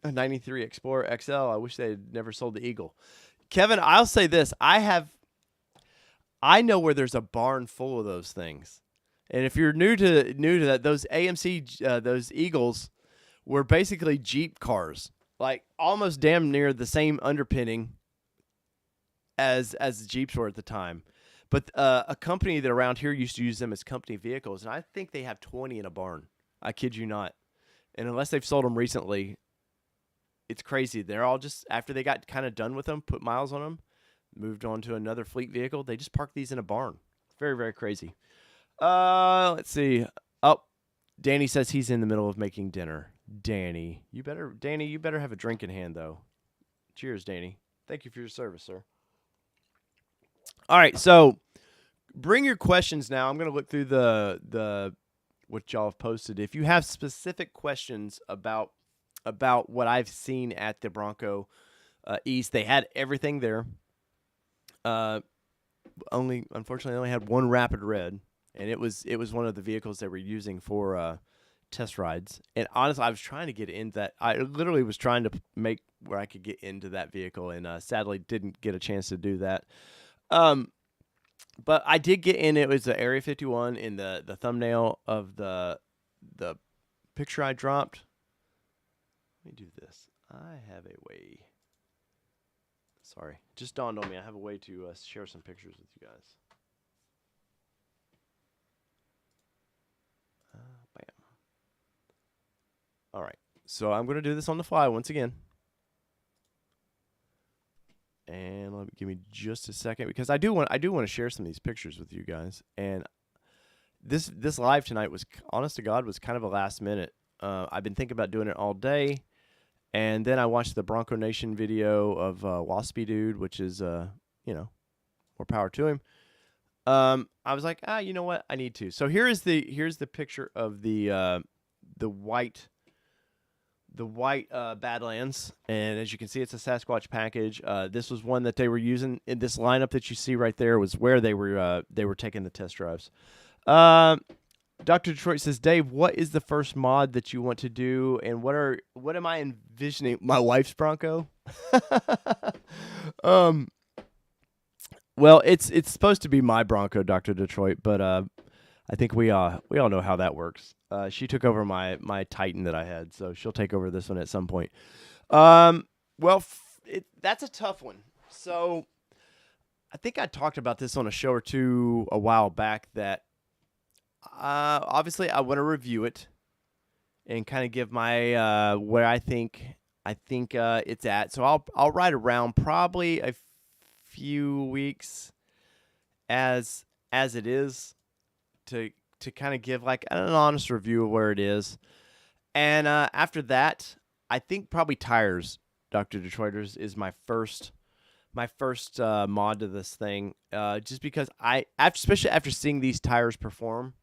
A 93 Explorer XL. I wish they had never sold the Eagle. Kevin, I'll say this. I know where there's a barn full of those things. And if you're new to that, those AMC, those Eagles were basically Jeep cars. Like almost damn near the same underpinning as the Jeeps were at the time. But a company that around here used to use them as company vehicles, and I think they have 20 in a barn. I kid you not. And unless they've sold them recently, it's crazy. They're all just, after they got kind of done with them, put miles on them, moved on to another fleet vehicle, they just parked these in a barn. Very, very crazy. Let's see. Oh, Danny says he's in the middle of making dinner. Danny, you better have a drink in hand, though. Cheers, Danny. Thank you for your service, sir. All right, so bring your questions now. I'm going to look through the what y'all have posted. If you have specific questions about what I've seen at the Bronco East, they had everything there. Unfortunately, only had one Rapid Red, and it was one of the vehicles they were using for test rides. And honestly, I was trying to get into that. I literally was trying to make where I could get into that vehicle, and sadly didn't get a chance to do that. But I did get in. It was the Area 51 in the thumbnail of the picture I dropped. Let me do this. I have a way. Sorry, just dawned on me. I have a way to share some pictures with you guys. Bam. All right. So I'm going to do this on the fly once again. And give me just a second because I do want to share some of these pictures with you guys. And this live tonight was, honest to God, was kind of a last minute. I've been thinking about doing it all day, and then I watched the Bronco Nation video of Waspy Dude, which is more power to him. I was like, you know what, I need to. So here's the picture of the white. The white Badlands, and as you can see, it's a Sasquatch package. This was one that they were using in this lineup that you see right there. Was where they were taking the test drives. Dr. Detroit says, Dave, what is the first mod that you want to do, and what am I envisioning? My wife's Bronco. Well, it's supposed to be my Bronco, Dr. Detroit, but I think we all know how that works. She took over my Titan that I had, so she'll take over this one at some point. Well, that's a tough one. So I think I talked about this on a show or two a while back that obviously I want to review it and kind of give my where I think it's at. So I'll ride around probably a few weeks as it is to kind of give like an honest review of where it is. And after that, I think probably tires, Dr. Detroiters, is my first my first mod to this thing, just because especially after seeing these tires perform,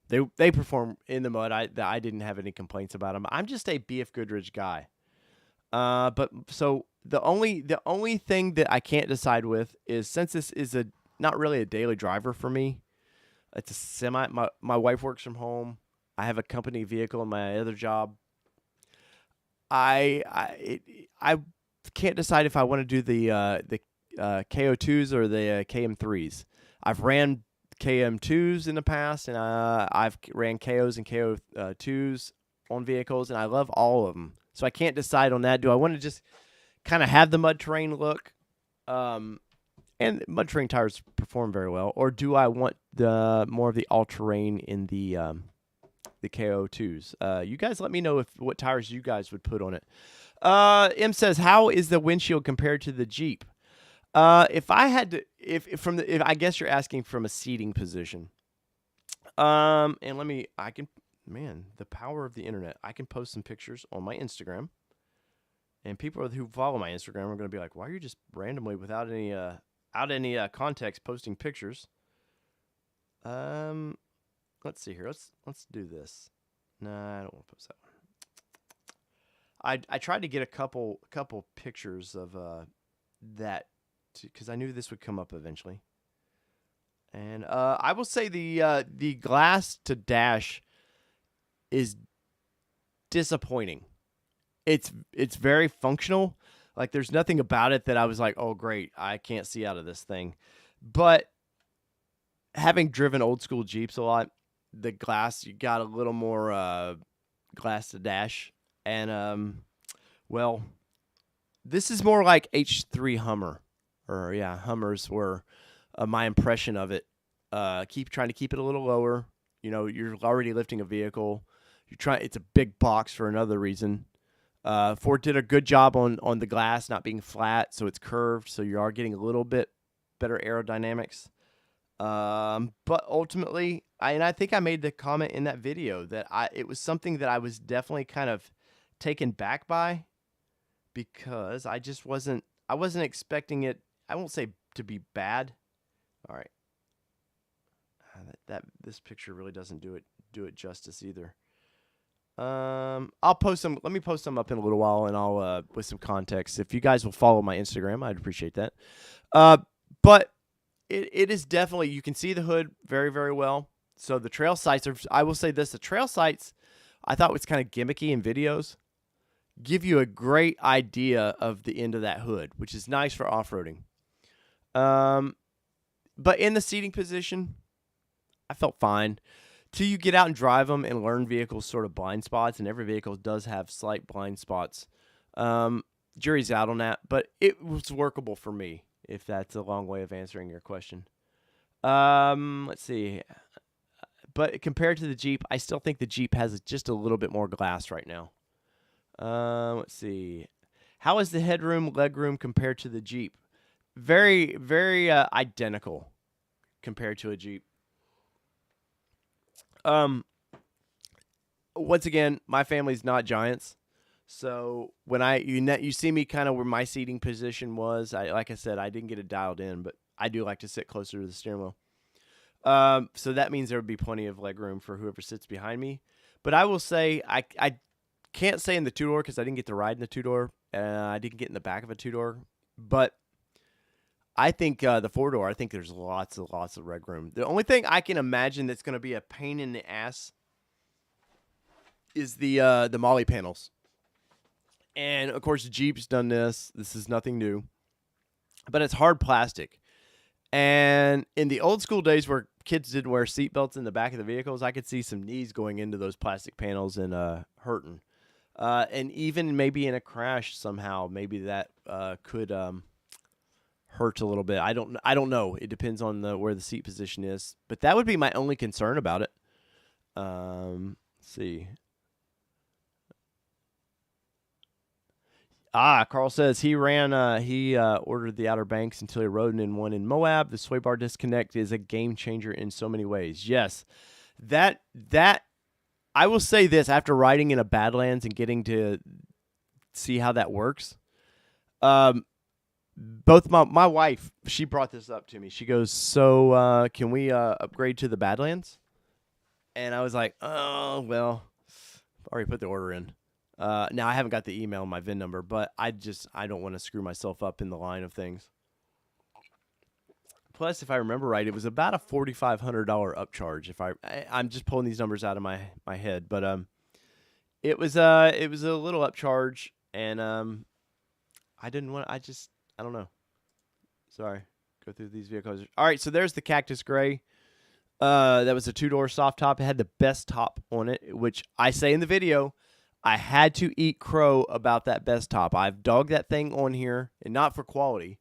they perform in the mud. I didn't have any complaints about them. I'm just a BF Goodrich guy. But so the only thing that I can't decide with is, since this is not really a daily driver for me, it's a semi. My wife works from home. I have a company vehicle in my other job. I can't decide if I want to do the KO2s or the KM3s. I've ran KM2s in the past, and I've ran KOs and KO2s on vehicles, and I love all of them. So I can't decide on that. Do I want to just kind of have the mud terrain look? And mud terrain tires perform very well. Or do I want the more of the all-terrain in the KO2s? You guys let me know what tires you guys would put on it. M says, how is the windshield compared to the Jeep? If I had to, if I guess you're asking from a seating position. And the power of the internet. I can post some pictures on my Instagram, and people who follow my Instagram are going to be like, why are you just randomly, without any context, posting pictures? Let's see here. Let's do this. Nah, I don't want to post that one. I tried to get a couple pictures of that, because I knew this would come up eventually. And I will say the glass to dash is disappointing. It's very functional. Like, there's nothing about it that I was like, oh great, I can't see out of this thing. But having driven old school Jeeps a lot, the glass, you got a little more glass to dash. And well, this is more like H3 Hummer, or Hummers were my impression of it. Trying to keep it a little lower. You know, you're already lifting a vehicle. It's a big box for another reason. Ford did a good job on the glass not being flat, so it's curved, so you are getting a little bit better aerodynamics. But ultimately, I think I made the comment in that video that it was something that I was definitely kind of taken back by, because I wasn't expecting it. I won't say to be bad. All right, this picture really doesn't do it justice either. I'll post them. Let me post them up in a little while, and I'll with some context. If you guys will follow my Instagram, I'd appreciate that. But it is definitely, you can see the hood very, very well. So the trail sights are, I will say this, the trail sights I thought was kind of gimmicky in videos. Give you a great idea of the end of that hood, which is nice for off-roading. But in the seating position, I felt fine. Till you get out and drive them and learn vehicles' sort of blind spots, and every vehicle does have slight blind spots. Jury's out on that, but it was workable for me, if that's a long way of answering your question. Let's see. But compared to the Jeep, I still think the Jeep has just a little bit more glass right now. Let's see. How is the headroom, legroom compared to the Jeep? Very, very identical compared to a Jeep. Once again, my family's not giants, so when you see me kind of where my seating position was, like I said, I didn't get it dialed in, but I do like to sit closer to the steering wheel. So that means there would be plenty of legroom for whoever sits behind me. But I will say, I can't say in the two-door because I didn't get to ride in the two-door, and I didn't get in the back of a two-door. But I think the four-door, I think there's lots of legroom. The only thing I can imagine that's going to be a pain in the ass is the Molly panels. And, of course, Jeep's done this. This is nothing new. But it's hard plastic. And in the old school days where kids didn't wear seatbelts in the back of the vehicles, I could see some knees going into those plastic panels and hurting. And even maybe in a crash somehow, maybe that could hurt a little bit. I don't know. It depends on where the seat position is. But that would be my only concern about it. Let's see. Carl says he ordered the Outer Banks until he rode in one in Moab. The sway bar disconnect is a game changer in so many ways. Yes, that I will say this, after riding in a Badlands and getting to see how that works, both my wife, she brought this up to me. She goes, so can we upgrade to the Badlands? And I was like, oh, well, I've already put the order in. Now, I haven't got the email and my VIN number, but I don't want to screw myself up in the line of things. Plus, if I remember right, it was about a $4,500 upcharge. I'm just pulling these numbers out of my head, but it was a little upcharge, and I didn't want. I don't know. Sorry, go through these vehicles. All right, so there's the Cactus Gray. That was a 2-door soft top. It had the best top on it, which I say in the video, I had to eat crow about that best top. I've dogged that thing on here, and not for quality.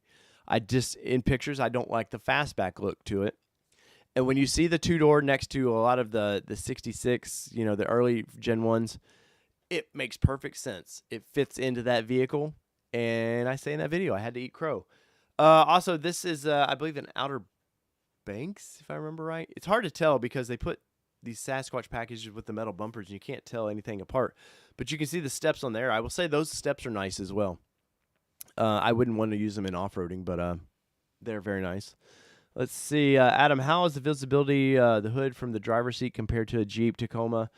In pictures, I don't like the fastback look to it. And when you see the 2-door next to a lot of the 66, the early Gen 1s, it makes perfect sense. It fits into that vehicle. And I say in that video, I had to eat crow. Also, this is, I believe, an Outer Banks, if I remember right. It's hard to tell because they put these Sasquatch packages with the metal bumpers, and you can't tell anything apart. But you can see the steps on there. I will say those steps are nice as well. I wouldn't want to use them in off-roading, but they're very nice. Let's see. Adam, how is the visibility, the hood from the driver's seat compared to a Jeep Tacoma?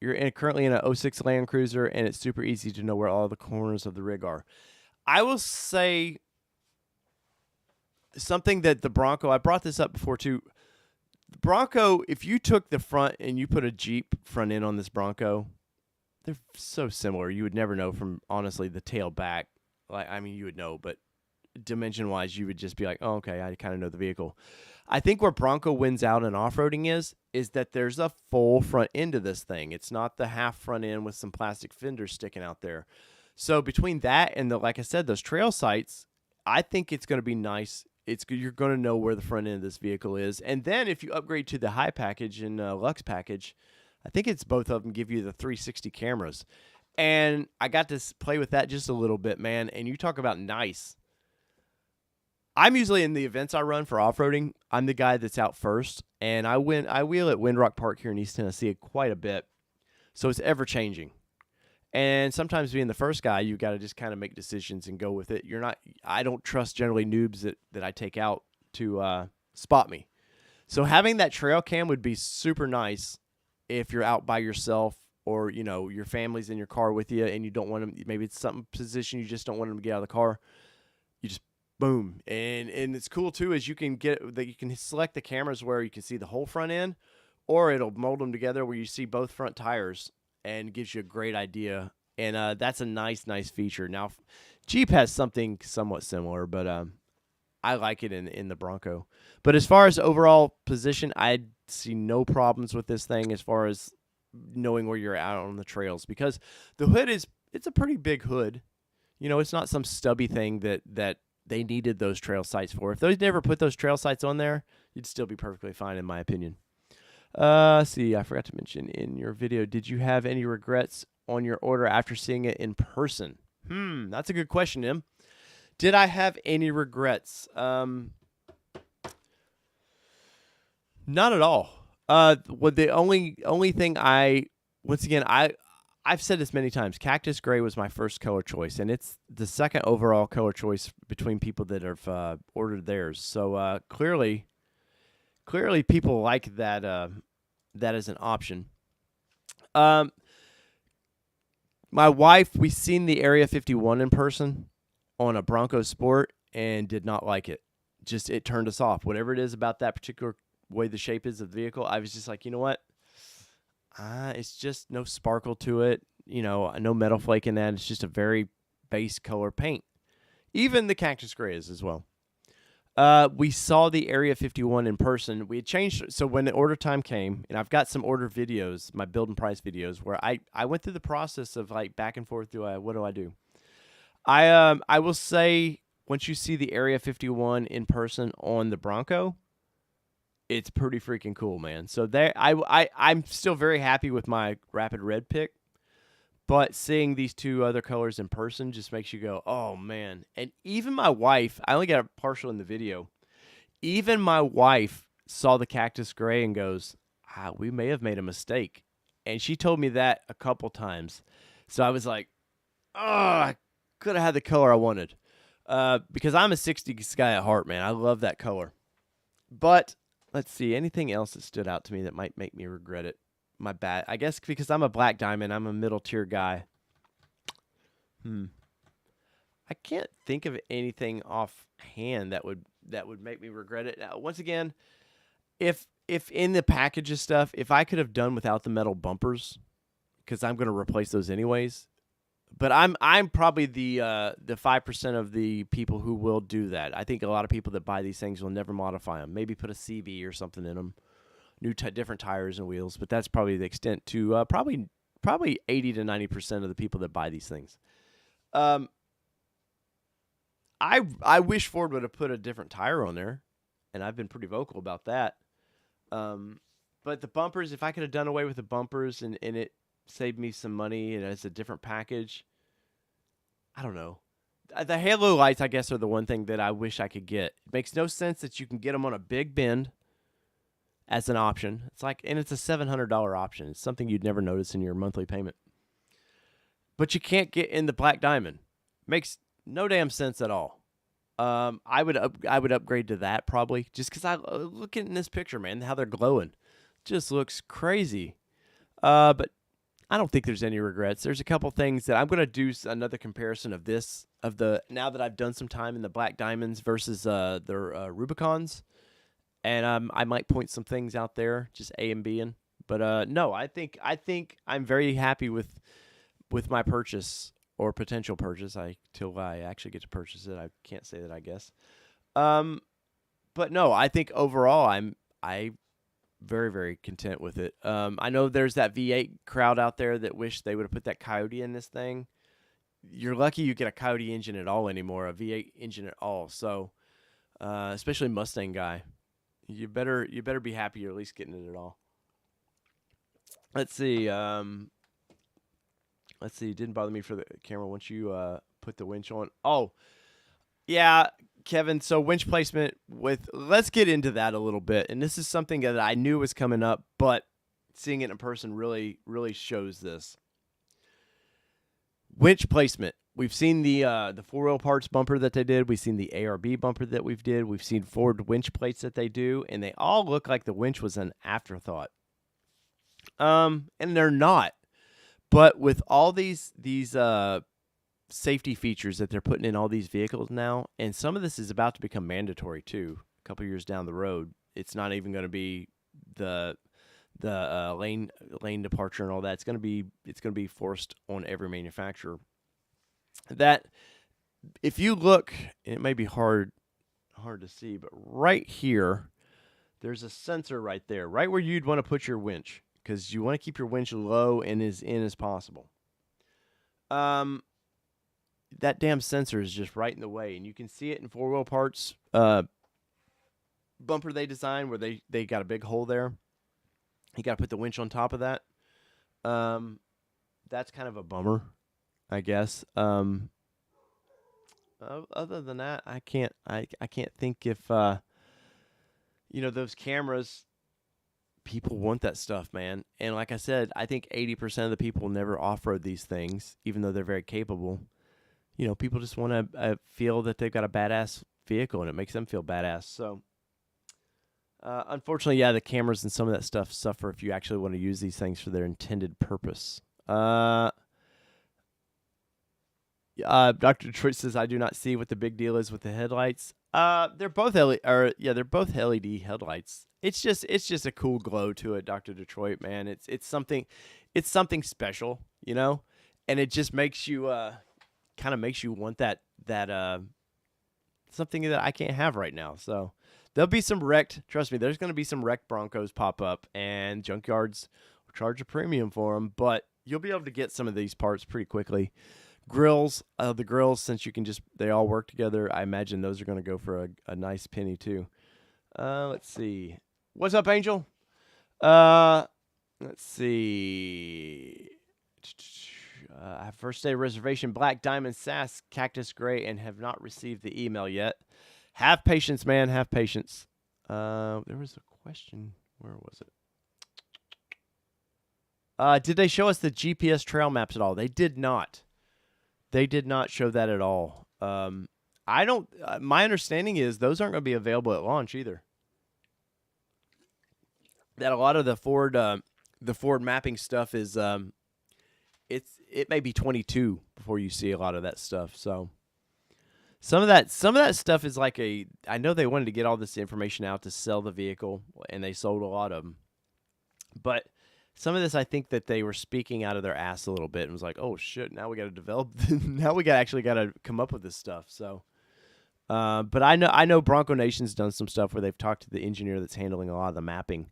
You're currently in an 06 Land Cruiser, and it's super easy to know where all the corners of the rig are. I will say something that the Bronco, I brought this up before too. The Bronco, if you took the front and you put a Jeep front end on this Bronco, they're so similar. You would never know from, honestly, the tail back. You would know, but dimension-wise, you would just be like, oh, okay, I kind of know the vehicle. I think where Bronco wins out in off-roading is that there's a full front end to this thing. It's not the half front end with some plastic fenders sticking out there. So between that and, like I said, those trail sights, I think it's going to be nice. You're going to know where the front end of this vehicle is. And then if you upgrade to the high package and Lux package, I think it's both of them give you the 360 cameras. And I got to play with that just a little bit, man. And you talk about nice. I'm usually in the events I run for off-roading. I'm the guy that's out first. And I wheel at Windrock Park here in East Tennessee quite a bit. So it's ever-changing. And sometimes being the first guy, you got to just kind of make decisions and go with it. I don't trust generally noobs that I take out to spot me. So having that trail cam would be super nice if you're out by yourself or, your family's in your car with you and you don't want them, maybe it's some position you just don't want them to get out of the car. You just boom. And it's cool too is you can select the cameras where you can see the whole front end, or it'll mold them together where you see both front tires and gives you a great idea. And that's a nice feature. Now, Jeep has something somewhat similar, but I like it in the Bronco. But as far as overall position, I see no problems with this thing as far as knowing where you're out on the trails, because the hood it's a pretty big hood. It's not some stubby thing that they needed those trail sights for. If they never put those trail sights on there, you'd still be perfectly fine, in my opinion. See, I forgot to mention in your video, did you have any regrets on your order after seeing it in person? That's a good question, Em. Did I have any regrets? Not at all. The only thing I've said this many times, Cactus Gray was my first color choice, and it's the second overall color choice between people that have ordered theirs. So clearly people like that as an option. My wife, we seen the Area 51 in person on a Bronco Sport and did not like it. It turned us off. Whatever it is about that particular way the shape is of the vehicle, I was just like, you know what? It's just no sparkle to it. No metal flake in that. It's just a very base color paint. Even the Cactus Gray is as well. We saw the Area 51 in person. We had changed. So when the order time came, and I've got some order videos, my build and price videos, where I went through the process of like back and forth. What do I do? I will say once you see the Area 51 in person on the Bronco, it's pretty freaking cool, man. So I'm still very happy with my Rapid Red pick. But seeing these two other colors in person just makes you go, oh, man. And even my wife, I only got a partial in the video. Even my wife saw the Cactus Gray and goes, we may have made a mistake. And she told me that a couple times. So I was like, oh, I could have had the color I wanted. Because I'm a 60s guy at heart, man. I love that color. But let's see, anything else that stood out to me that might make me regret it? My bad. I guess because I'm a black diamond, I'm a middle tier guy. I can't think of anything offhand that would make me regret it. Now, once again, if in the package of stuff, if I could have done without the metal bumpers, because I'm going to replace those anyways. But I'm probably the 5% of the people who will do that. I think a lot of people that buy these things will never modify them. Maybe put a CV or something in them, different tires and wheels. But that's probably the extent to probably 80 to 90% of the people that buy these things. I wish Ford would have put a different tire on there, and I've been pretty vocal about that. But the bumpers, if I could have done away with the bumpers and it saved me some money and it's a different package, I don't know. The halo lights, I guess, are the one thing that I wish I could get. It makes no sense that you can get them on a big bend as an option. And it's a $700 option. It's something you'd never notice in your monthly payment. But you can't get in the black diamond. Makes no damn sense at all. I would upgrade to that probably, just because I look in this picture, man, how they're glowing, just looks crazy. But I don't think there's any regrets. There's a couple things that I'm gonna do another comparison of now that I've done some time in the black diamonds versus their Rubicons, and I might point some things out there, just A and B in. But no, I think I'm very happy with my purchase. Or potential purchase, till I actually get to purchase it. I can't say that, I guess. But no, I think overall I'm very, very content with it. I know there's that V8 crowd out there that wish they would have put that Coyote in this thing. You're lucky you get a Coyote engine at all anymore, a V8 engine at all. So, especially Mustang guy, you better be happy you're at least getting it at all. Let's see. It didn't bother me for the camera once you put the winch on. Oh, yeah, Kevin. So winch placement let's get into that a little bit. And this is something that I knew was coming up, but seeing it in person really, really shows this. Winch placement. We've seen the 4-wheel parts bumper that they did. We've seen the ARB bumper that we've did. We've seen Ford winch plates that they do, and they all look like the winch was an afterthought. And they're not. But with all these safety features that they're putting in all these vehicles now, and some of this is about to become mandatory too. A couple years down the road, it's not even going to be the lane departure and all that. It's going to be forced on every manufacturer. That if you look, it may be hard to see, but right here, there's a sensor right there, right where you'd want to put your winch. Because you want to keep your winch low and as in as possible. That damn sensor is just right in the way. And you can see it in 4-wheel parts bumper they designed where they got a big hole there. You got to put the winch on top of that. That's kind of a bummer, I guess. Other than that, I can't think if, those cameras... People want that stuff, man. And like I said, I think 80% of the people never off-road these things, even though they're very capable. People just want to feel that they've got a badass vehicle, and it makes them feel badass. So, unfortunately, yeah, the cameras and some of that stuff suffer if you actually want to use these things for their intended purpose. Dr. Detroit says, I do not see what the big deal is with the headlights. They're both LED headlights. It's just a cool glow to it, Dr. Detroit, man. It's something special, and it just makes you kind of makes you want that something that I can't have right now. So there'll be some wrecked. Trust me, there's going to be some wrecked Broncos pop up, and junkyards will charge a premium for them. But you'll be able to get some of these parts pretty quickly. Grills, the grills, since they all work together, I imagine those are going to go for a nice penny too. Let's see. What's up, Angel? Let's see. I have first day reservation, Black Diamond Sass, Cactus Gray, and have not received the email yet. Have patience, man. Have patience. There was a question. Where was it? Did they show us the GPS trail maps at all? They did not. They did not show that at all. I don't. My understanding is those aren't going to be available at launch either. That a lot of the Ford mapping stuff is it may be 22 before you see a lot of that stuff. So some of that stuff is like I know they wanted to get all this information out to sell the vehicle, and they sold a lot of them. But some of this, I think that they were speaking out of their ass a little bit and was like, "Oh shit, now we got to develop. Now we actually got to come up with this stuff." So, but I know Bronco Nation's done some stuff where they've talked to the engineer that's handling a lot of the mapping.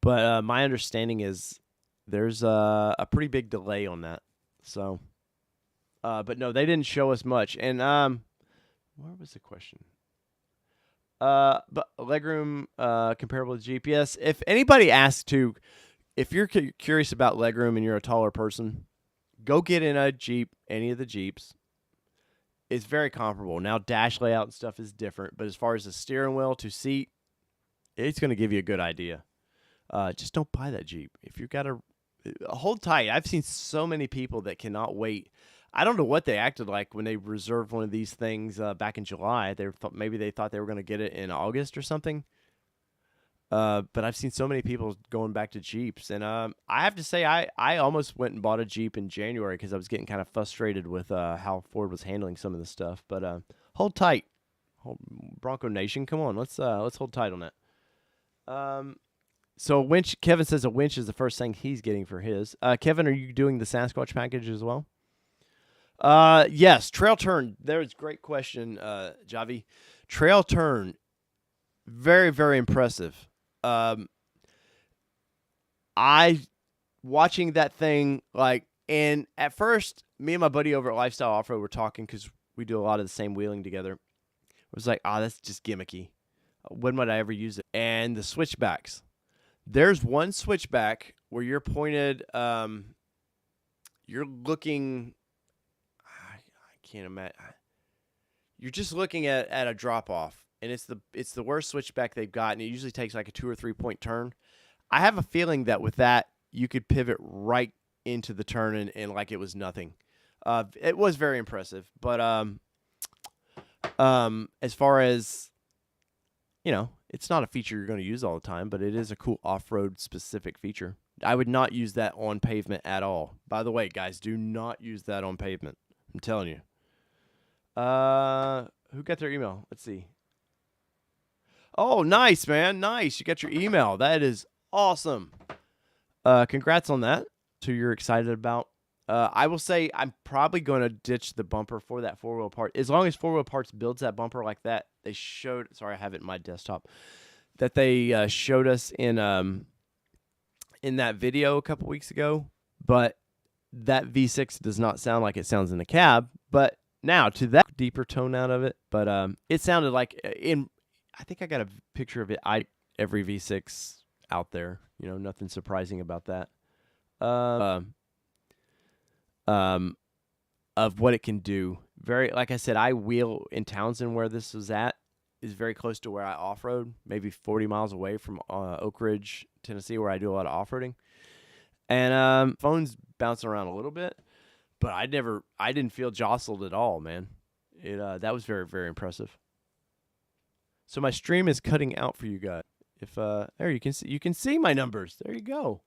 But my understanding is there's a pretty big delay on that. So, but no, they didn't show us much. And where was the question? But legroom comparable to GPS. If anybody asks to, if you're curious about legroom and you're a taller person, go get in a Jeep, any of the Jeeps. It's very comparable. Now, dash layout and stuff is different, but as far as the steering wheel to seat, it's going to give you a good idea. Just don't buy that Jeep. If you've got to hold tight. I've seen so many people that cannot wait. I don't know what they acted like when they reserved one of these things back in July. Maybe they thought they were going to get it in August or something. But I've seen so many people going back to Jeeps. And I have to say, I almost went and bought a Jeep in January because I was getting kind of frustrated with how Ford was handling some of the stuff. But hold tight. Bronco Nation, come on. Let's hold tight on that. So Kevin says a winch is the first thing he's getting for his. Kevin, are you doing the Sasquatch package as well? Yes, trail turn. There's a great question, Javi. Trail turn, very, very impressive. Watching that thing, and at first, me and my buddy over at Lifestyle Off-Road were talking because we do a lot of the same wheeling together. It was like, that's just gimmicky. When would I ever use it? And the switchbacks. There's one switchback where you're pointed, you're looking, I can't imagine. You're just looking at a drop-off, and it's the worst switchback they've got, and it usually takes like a 2 or 3 point turn. I have a feeling that with that, you could pivot right into the turn and like it was nothing. It was very impressive, but as far as, it's not a feature you're going to use all the time, but it is a cool off-road specific feature. I would not use that on pavement at all. By the way, guys, do not use that on pavement. I'm telling you. Who got their email? Let's see. Oh, nice, man. Nice. You got your email. That is awesome. Congrats on that. So you're excited about. I will say I'm probably going to ditch the bumper for that four-wheel part. As long as four-wheel parts builds that bumper like that, they showed. Sorry, I have it in my desktop. That they showed us in that video a couple weeks ago. But that V6 does not sound like it sounds in the cab. But now to that deeper tone out of it. But it sounded like I think I got a picture of it. Every V6 out there. Nothing surprising about that. Of what it can do. Like I said, I wheel in Townsend where this was at is very close to where I off-road, maybe 40 miles away from Oak Ridge, Tennessee, where I do a lot of off-roading. And phone's bouncing around a little bit, but I didn't feel jostled at all, man. That was very, very impressive. So my stream is cutting out for you guys. If there you can see my numbers. There you go.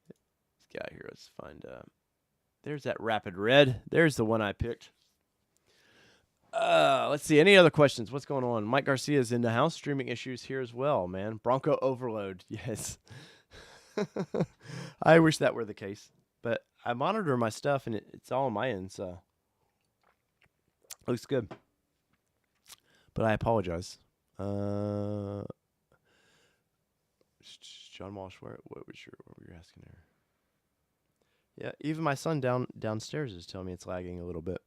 Let's get out here. Let's find there's that Rapid Red. There's the one I picked. Let's see. Any other questions? What's going on? Mike Garcia's in the house. Streaming issues here as well, man. Bronco overload. Yes. I wish that were the case. But I monitor my stuff, and it's all on my end, so looks good. But I apologize. John Walsh, what were you asking there? Yeah, even my son downstairs is telling me it's lagging a little bit,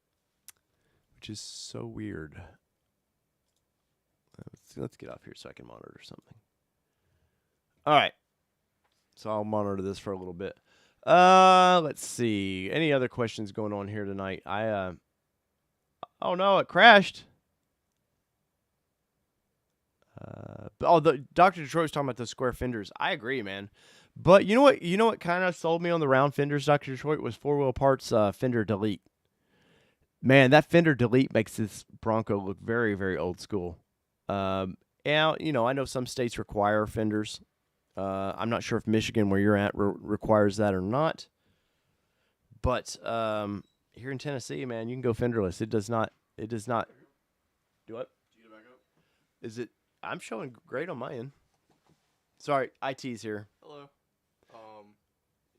which is so weird. Let's get off here so I can monitor something. All right. So I'll monitor this for a little bit. Let's see. Any other questions going on here tonight? Oh no, it crashed. The Dr. Detroit was talking about the square fenders. I agree, man. But you know what? Kind of sold me on the round fenders, Dr. Detroit, was four-wheel parts fender delete. Man, that fender delete makes this Bronco look very, very old school. And, I know some states require fenders. I'm not sure if Michigan, where you're at, requires that or not. But here in Tennessee, man, you can go fenderless. It does not. Do what? Did you get it back up? Is it? I'm showing great on my end. Sorry, IT's here. Hello.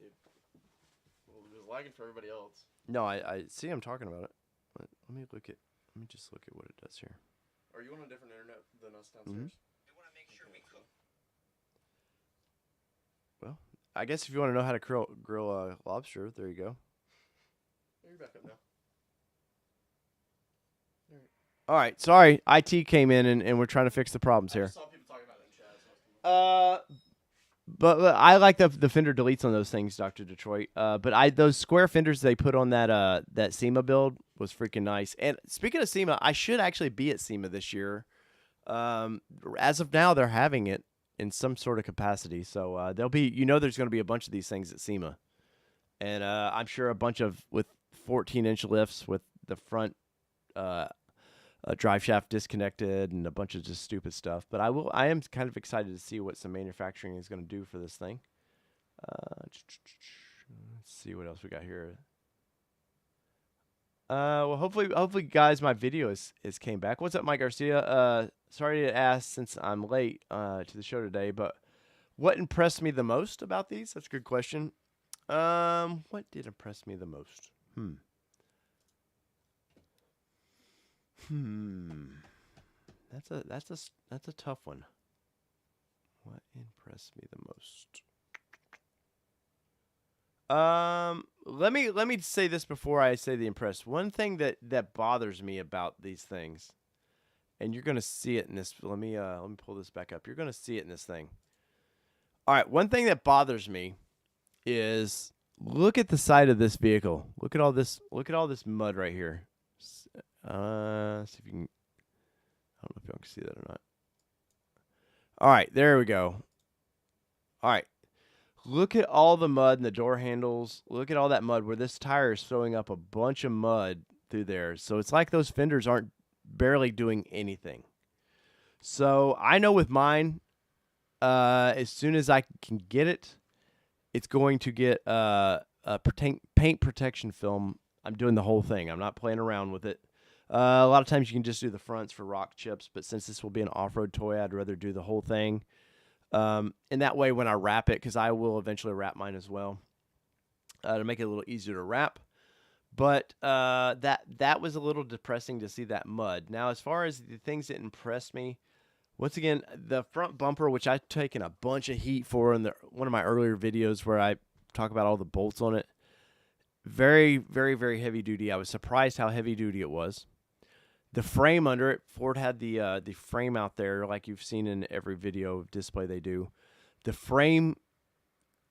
It was lagging for everybody else. No, I see. I'm talking about it. Let me just look at what it does here. Are you on a different internet than us downstairs? We want to make sure we cook. Well, I guess if you want to know how to grill lobster, there you go. You're back up now. All right, sorry. IT came in and we're trying to fix the problems here. I saw people talking about it in chat. But I like the fender deletes on those things, Dr. Detroit. But those square fenders they put on that SEMA build was freaking nice. And speaking of SEMA, I should actually be at SEMA this year. As of now, they're having it in some sort of capacity. So there'll be, there's going to be a bunch of these things at SEMA, and I'm sure a bunch of with 14-inch lifts with the front drive shaft disconnected and a bunch of just stupid stuff. But I am kind of excited to see what some manufacturing is going to do for this thing. Let's see what else we got here. Well, hopefully, guys, my video is came back. What's up, Mike Garcia? Sorry to ask since I'm late to the show today, but what impressed me the most about these? That's a good question. What did impress me the most? That's a tough one. What impressed me the most? Let me say this before I say the impressed. One thing that bothers me about these things, and you're gonna see it in this. Let me pull this back up. You're gonna see it in this thing. All right. One thing that bothers me is look at the side of this vehicle. Look at all this. Look at all this mud right here. See if you can. I don't know if y'all can see that or not. All right, there we go. All right. Look at all the mud in the door handles. Look at all that mud where this tire is throwing up a bunch of mud through there. So it's like those fenders aren't barely doing anything. So I know with mine, as soon as I can get it, it's going to get paint protection film. I'm doing the whole thing. I'm not playing around with it. A lot of times you can just do the fronts for rock chips, but since this will be an off-road toy, I'd rather do the whole thing. And that way when I wrap it, because I will eventually wrap mine as well, to make it a little easier to wrap. But that was a little depressing to see that mud. Now, as far as the things that impressed me, once again, the front bumper, which I've taken a bunch of heat for in one of my earlier videos where I talk about all the bolts on it, very, very, very heavy duty. I was surprised how heavy duty it was. The frame under it, Ford had the frame out there like you've seen in every video display they do. The frame,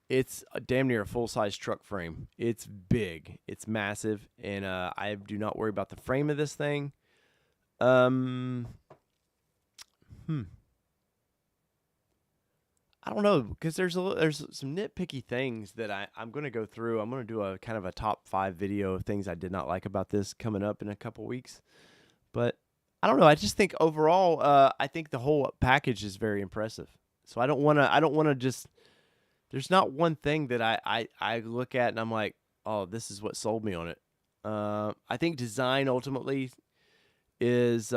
it's damn near a full-size truck frame. It's big. It's massive, and I do not worry about the frame of this thing. I don't know, because there's some nitpicky things that I'm going to go through. I'm going to do a kind of a top 5 video of things I did not like about this coming up in a couple weeks. But I don't know. I just think overall, I think the whole package is very impressive. So I don't want to just. There's not one thing that I look at and I'm like, oh, this is what sold me on it. I think design ultimately is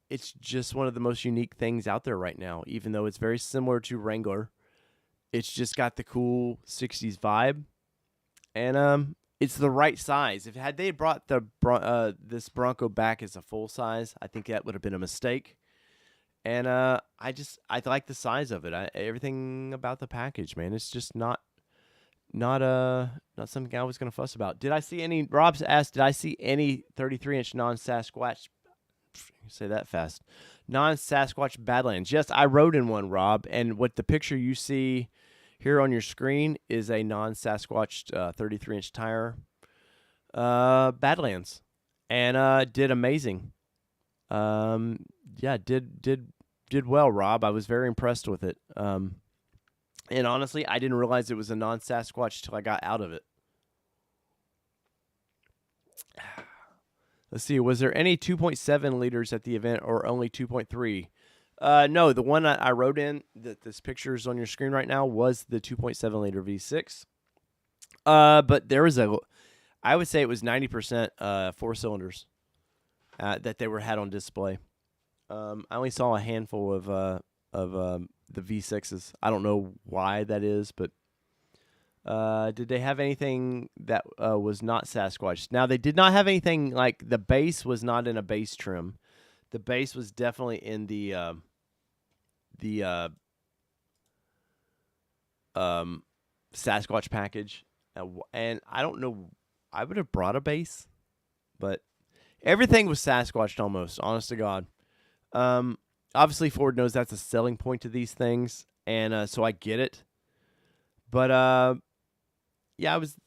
it's just one of the most unique things out there right now. Even though it's very similar to Wrangler, it's just got the cool '60s vibe, and it's the right size. Had they brought this Bronco back as a full size, I think that would have been a mistake. And I like the size of it. Everything about the package, man, it's just not something I was gonna fuss about. Did I see any? Rob's asked, did I see any 33-inch non-Sasquatch? Say that fast. Non-Sasquatch Badlands. Yes, I rode in one, Rob. And what the picture you see here on your screen is a non-Sasquatch 33-inch tire Badlands, and did amazing. Yeah, did well, Rob. I was very impressed with it. And honestly, I didn't realize it was a non-Sasquatch till I got out of it. Let's see. Was there any 2.7 liters at the event or only 2.3? No, the one I wrote in that this picture is on your screen right now was the 2.7 liter V6. But there was I would say it was 90% 4 cylinders that they had on display. I only saw a handful of the V6s. I don't know why that is, but did they have anything that was not Sasquatch? Now, they did not have anything like the base was not in a base trim. The base was definitely in the Sasquatch package. And I don't know, I would have brought a base, but everything was Sasquatched almost, honest to God. Obviously, Ford knows that's a selling point to these things, and so I get it. But yeah, I was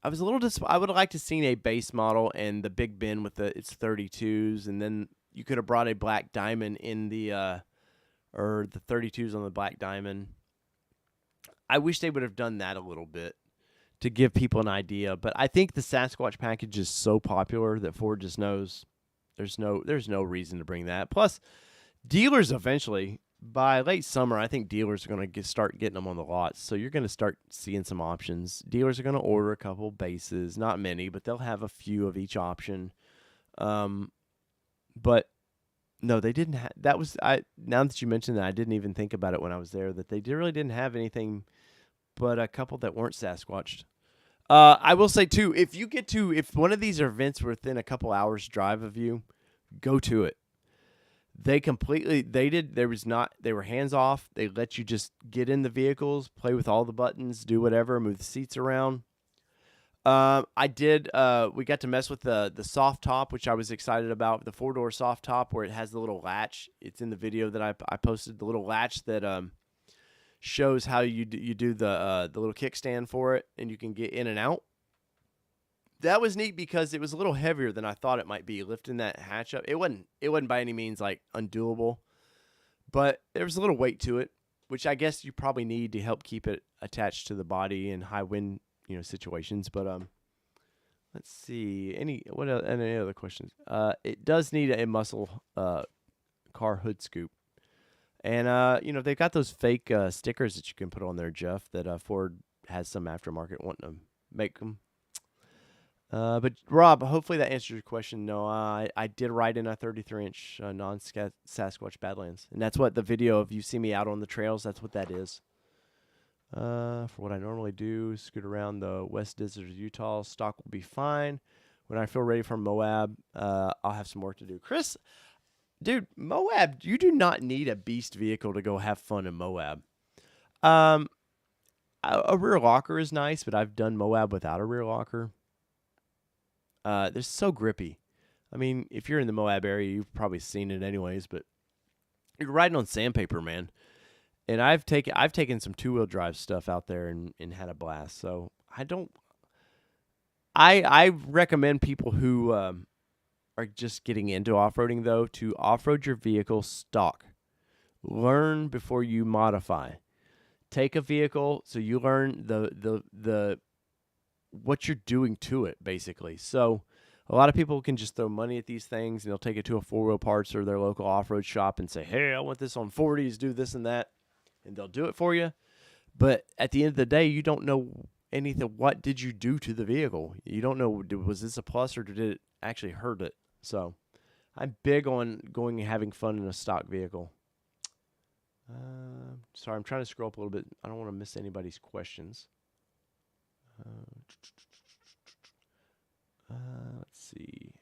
a little I would have liked to seen a base model and the Big Ben with its 32s, and then you could have brought a black diamond in the or the 32s on the black diamond. I wish they would have done that a little bit to give people an idea, but I think the Sasquatch package is so popular that Ford just knows there's no reason to bring that. Plus, dealers eventually, by late summer, I think dealers are going to start getting them on the lots. So you're going to start seeing some options. Dealers are going to order a couple bases, not many, but they'll have a few of each option. But no, they didn't have. That was now that you mentioned that, I didn't even think about it when I was there. That they really didn't have anything but a couple that weren't Sasquatched. I will say too, if one of these events within a couple hours drive of you, go to it. They were hands off. They let you just get in the vehicles, play with all the buttons, do whatever, move the seats around. We got to mess with the soft top, which I was excited about, the 4-door soft top where it has the little latch. It's in the video that I posted, the little latch that shows how you do the little kickstand for it, and you can get in and out. That was neat because it was a little heavier than I thought it might be, lifting that hatch up. It wasn't by any means like undoable, but there was a little weight to it, which I guess you probably need to help keep it attached to the body in high wind, situations. But let's see, any other questions? It does need a muscle car hood scoop. And, they've got those fake stickers that you can put on there, Jeff, that Ford has some aftermarket wanting to make them. But, Rob, hopefully that answers your question. No, I did ride in a 33-inch non-Sasquatch Badlands. And that's what the video of you see me out on the trails, that's what that is. For what I normally do, scoot around the West Desert of Utah. Stock will be fine. When I feel ready for Moab, I'll have some work to do. Chris... Dude, Moab, you do not need a beast vehicle to go have fun in Moab. A rear locker is nice, but I've done Moab without a rear locker. They're so grippy. I mean, if you're in the Moab area, you've probably seen it anyways, but you're riding on sandpaper, man. And I've taken some 2-wheel drive stuff out there and had a blast. So I recommend people who are just getting into off-roading, though, to off-road your vehicle stock. Learn before you modify. Take a vehicle so you learn the what you're doing to it, basically. So a lot of people can just throw money at these things, and they'll take it to a 4-wheel parts or their local off-road shop and say, hey, I want this on 40s, do this and that, and they'll do it for you. But at the end of the day, you don't know anything. What did you do to the vehicle? You don't know, was this a plus or did it actually hurt it? So I'm big on going and having fun in a stock vehicle. Sorry, I'm trying to scroll up a little bit. I don't want to miss anybody's questions. Let's see.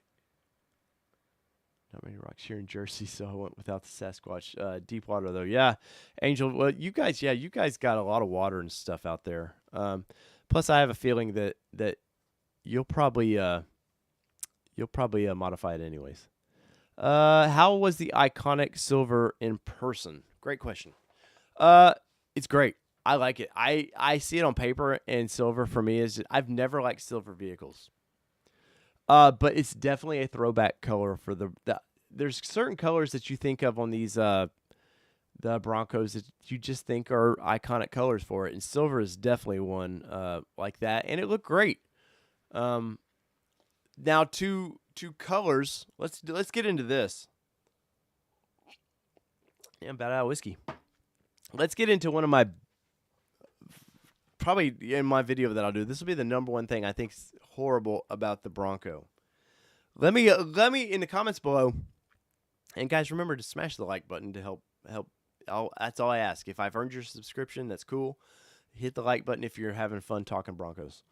Not many rocks here in Jersey, so I went without the Sasquatch. Deep water, though. Yeah, Angel, well, you guys got a lot of water and stuff out there. Plus, I have a feeling that you'll probably modify it anyways. How was the iconic silver in person? Great question. It's great. I like it. I see it on paper, and silver for me I've never liked silver vehicles. But it's definitely a throwback color for there's certain colors that you think of on these the Broncos that you just think are iconic colors for it, and silver is definitely one like that, and it looked great. Now to to colors, let's get into this. Yeah, I'm about out of whiskey. Let's get into one of my, probably in my video that I'll do. This will be the number one thing I think is horrible about the Bronco. Let me in the comments below, and guys, remember to smash the like button to help. That's all I ask. If I've earned your subscription, that's cool. Hit the like button if you're having fun talking Broncos.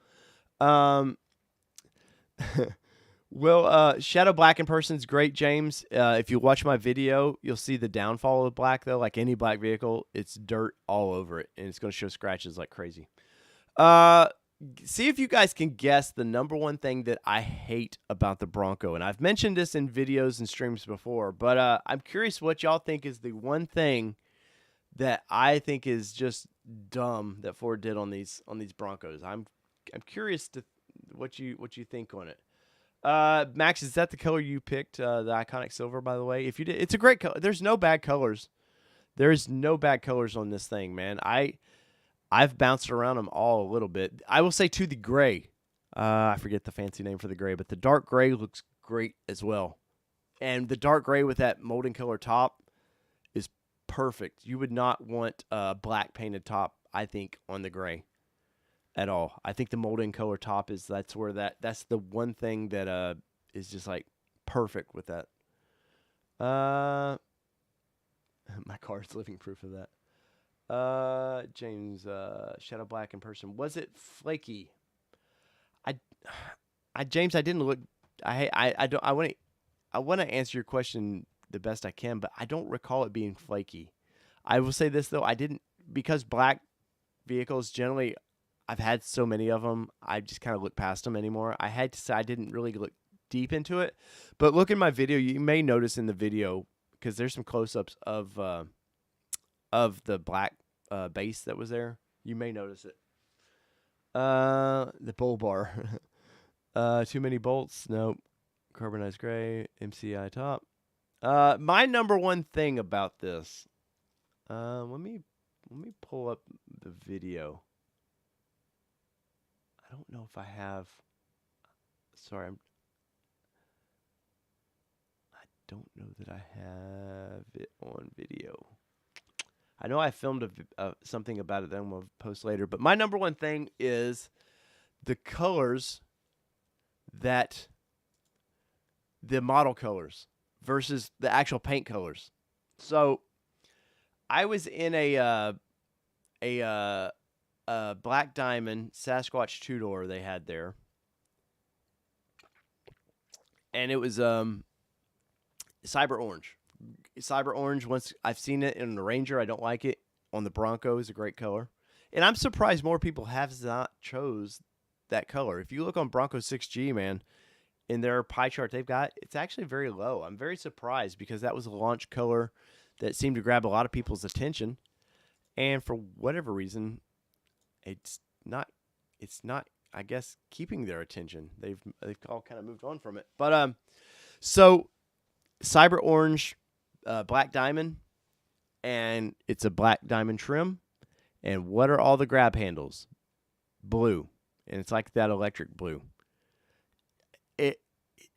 Well, Shadow Black in person is great, James. If you watch my video, you'll see the downfall of black, though. Like any black vehicle, it's dirt all over it, and it's going to show scratches like crazy. See if you guys can guess the number one thing that I hate about the Bronco. And I've mentioned this in videos and streams before, but I'm curious what y'all think is the one thing that I think is just dumb that Ford did on these Broncos. I'm curious to what you think on it. Max, is that the color you picked? The iconic silver, by the way. If you did, it's a great color. There's no bad colors. There's no bad colors on this thing, man. I've bounced around them all a little bit. I will say too, the gray. I forget the fancy name for the gray, but the dark gray looks great as well. And the dark gray with that molten color top is perfect. You would not want a black painted top, I think, on the gray at all. I think the molten color top that's the one thing that is just like perfect with that. My car's living proof of that. James, Shadow Black in person. Was it flaky? James, I didn't look. I want to answer your question the best I can, but I don't recall it being flaky. I will say this though, because black vehicles generally, I've had so many of them, I just kind of look past them anymore. I had to say I didn't really look deep into it, but look in my video. You may notice in the video because there's some close-ups of the black base that was there. You may notice it. The bull bar. Too many bolts. Nope. Carbonized gray. MCI top. My number one thing about this. Let me pull up the video. I don't know if I have. Sorry, I don't know that I have it on video. I know I filmed something about it that I'm going to post later. But my number one thing is the colors that the model colors versus the actual paint colors. So I was in a Black Diamond Sasquatch two-door they had there. And it was Cyber Orange. Cyber Orange, once I've seen it in the Ranger, I don't like it. On the Bronco is a great color. And I'm surprised more people have not chose that color. If you look on Bronco 6G, man, in their pie chart they've got, it's actually very low. I'm very surprised because that was a launch color that seemed to grab a lot of people's attention. And for whatever reason, it's not I guess keeping their attention. They've all kind of moved on from it. But so Cyber Orange, Black Diamond, and it's a Black Diamond trim. And what are all the grab handles? Blue. And it's like that electric blue.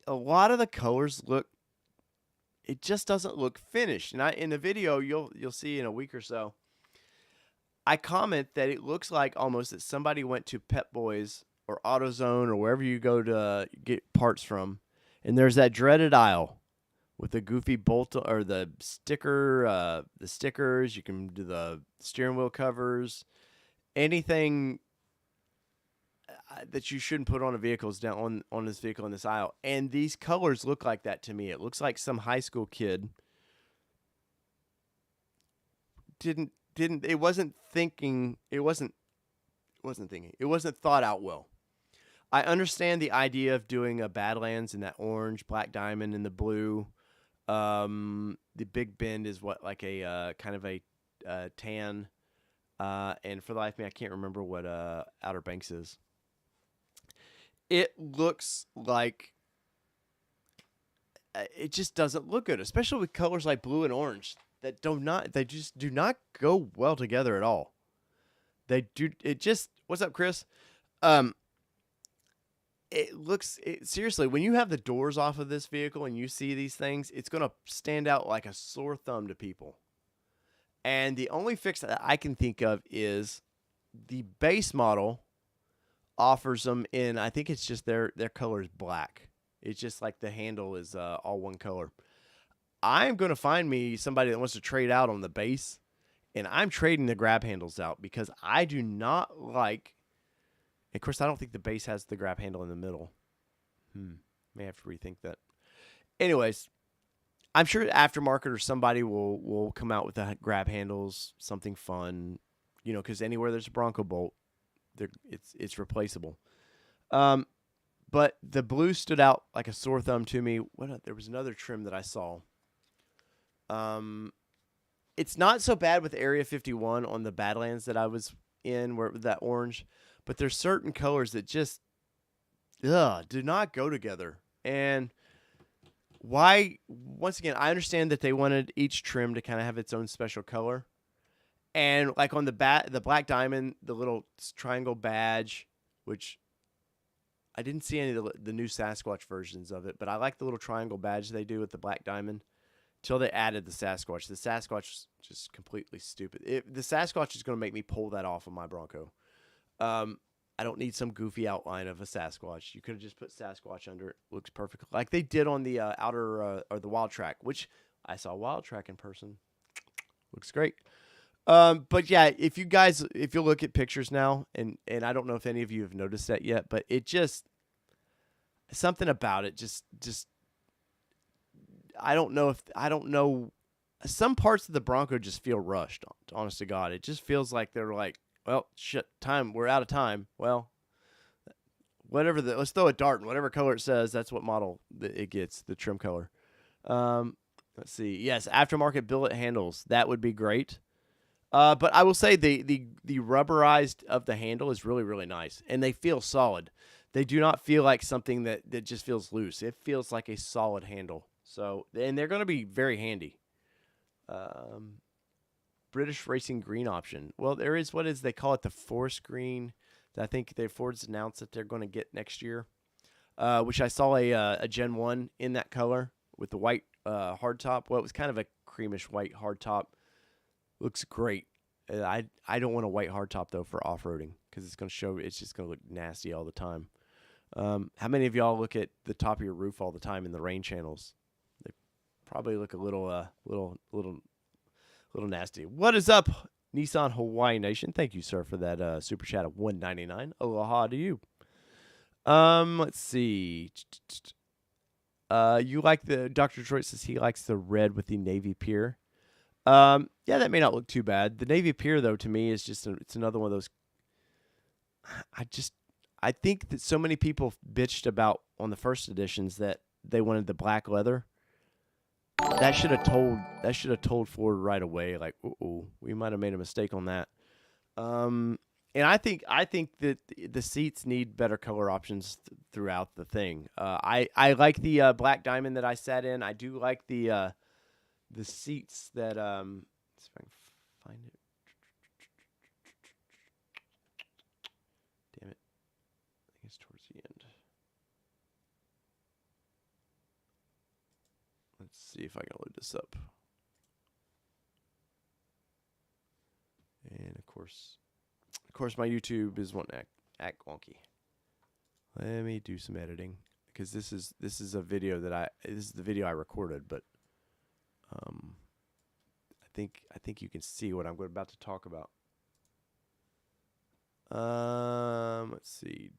A lot of the colors it just doesn't look finished. And in the video you'll see in a week or so, I comment that it looks like almost that somebody went to Pep Boys or AutoZone or wherever you go to get parts from, and there's that dreaded aisle with the goofy bolt or the stickers. You can do the steering wheel covers, anything that you shouldn't put on a vehicle is down on this vehicle in this aisle. And these colors look like that to me. It looks like some high school kid it wasn't thought out well. I understand the idea of doing a Badlands in that orange, Black Diamond in the blue. The Big Bend is like a kind of a tan. And for the life of me, I can't remember what Outer Banks is. It looks like it just doesn't look good, especially with colors like blue and orange they just do not go well together at all. They do. What's up, Chris? seriously, when you have the doors off of this vehicle and you see these things, it's going to stand out like a sore thumb to people. And the only fix that I can think of is the base model offers them in, I think it's just their color is black. It's just like the handle is all one color. I'm going to find me somebody that wants to trade out on the base, and I'm trading the grab handles out because I do not like, of course, I don't think the base has the grab handle in the middle. May have to rethink that. Anyways, I'm sure aftermarket or somebody will come out with the grab handles, something fun, because anywhere there's a Bronco bolt, it's replaceable. But the blue stood out like a sore thumb to me. There was another trim that I saw. It's not so bad with Area 51 on the Badlands that I was in, where that orange, but there's certain colors that just do not go together. And why? Once again, I understand that they wanted each trim to kind of have its own special color. And like on the Black Diamond, the little triangle badge, which I didn't see any of the new Sasquatch versions of it, but I like the little triangle badge they do with the Black Diamond till they added the Sasquatch. The Sasquatch is just completely stupid. The Sasquatch is going to make me pull that off of my Bronco. I don't need some goofy outline of a Sasquatch. You could have just put Sasquatch under it. Looks perfect. Like they did on the outer or the Wild Track, which I saw Wild Track in person. Looks great. But yeah, if you look at pictures now, and I don't know if any of you have noticed that yet, but it just, something about it just I don't know. Some parts of the Bronco just feel rushed, honest to God. It just feels like they're like, well, shit, we're out of time. Well, let's throw a dart, and whatever color it says, that's what model it gets, the trim color. Let's see. Yes, aftermarket billet handles. That would be great. But I will say the rubberized of the handle is really, really nice, and they feel solid. They do not feel like something that just feels loose. It feels like a solid handle. So, and they're going to be very handy. British Racing green option. Well, there is they call it the forest green that I think Ford's announced that they're going to get next year, which I saw a Gen 1 in that color with the white hardtop. Well, it was kind of a creamish white hardtop. Looks great. I don't want a white hardtop, though, for off-roading because it's just going to look nasty all the time. How many of y'all look at the top of your roof all the time in the rain channels? They probably look a little nasty. What is up, Nissan Hawaii Nation? Thank you, sir, for that super chat of $1.99. Aloha to you. Let's see. You like Dr. Detroit says he likes the red with the navy pier. Yeah, that may not look too bad. The navy pier, though, to me is just it's another one of those. I think that so many people bitched about on the first editions that they wanted the black leather. That should have told Ford right away, like, we might have made a mistake on that. And I think that the seats need better color options throughout the thing. I like the Black Diamond that I sat in. I do like the seats that let's see if I can find it. Damn it. I think it's towards the end. Let's see if I can load this up. And of course my YouTube is wanting to act wonky. Let me do some editing because this is a video this is the video I recorded, but I think you can see what I'm about to talk about. Let's see.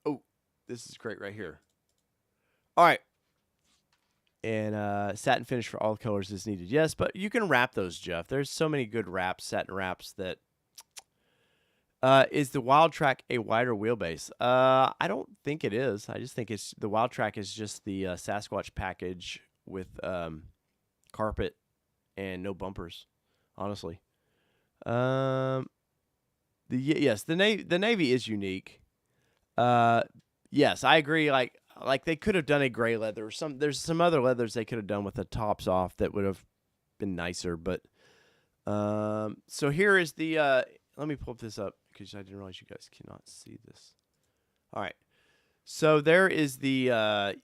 Oh, this is great right here. All right. And satin finish for all colors is needed. Yes, but you can wrap those, Jeff. There's so many good satin wraps that. Is the Wild Track a wider wheelbase? I don't think it is. I just think the Wild Track is just the Sasquatch package with carpet and no bumpers. Honestly, the Navy is unique. Yes, I agree. Like they could have done a gray leather or there's some other leathers they could have done with the tops off that would have been nicer. But so here is the. Let me pull this up because I didn't realize you guys cannot see this. All right. So there is the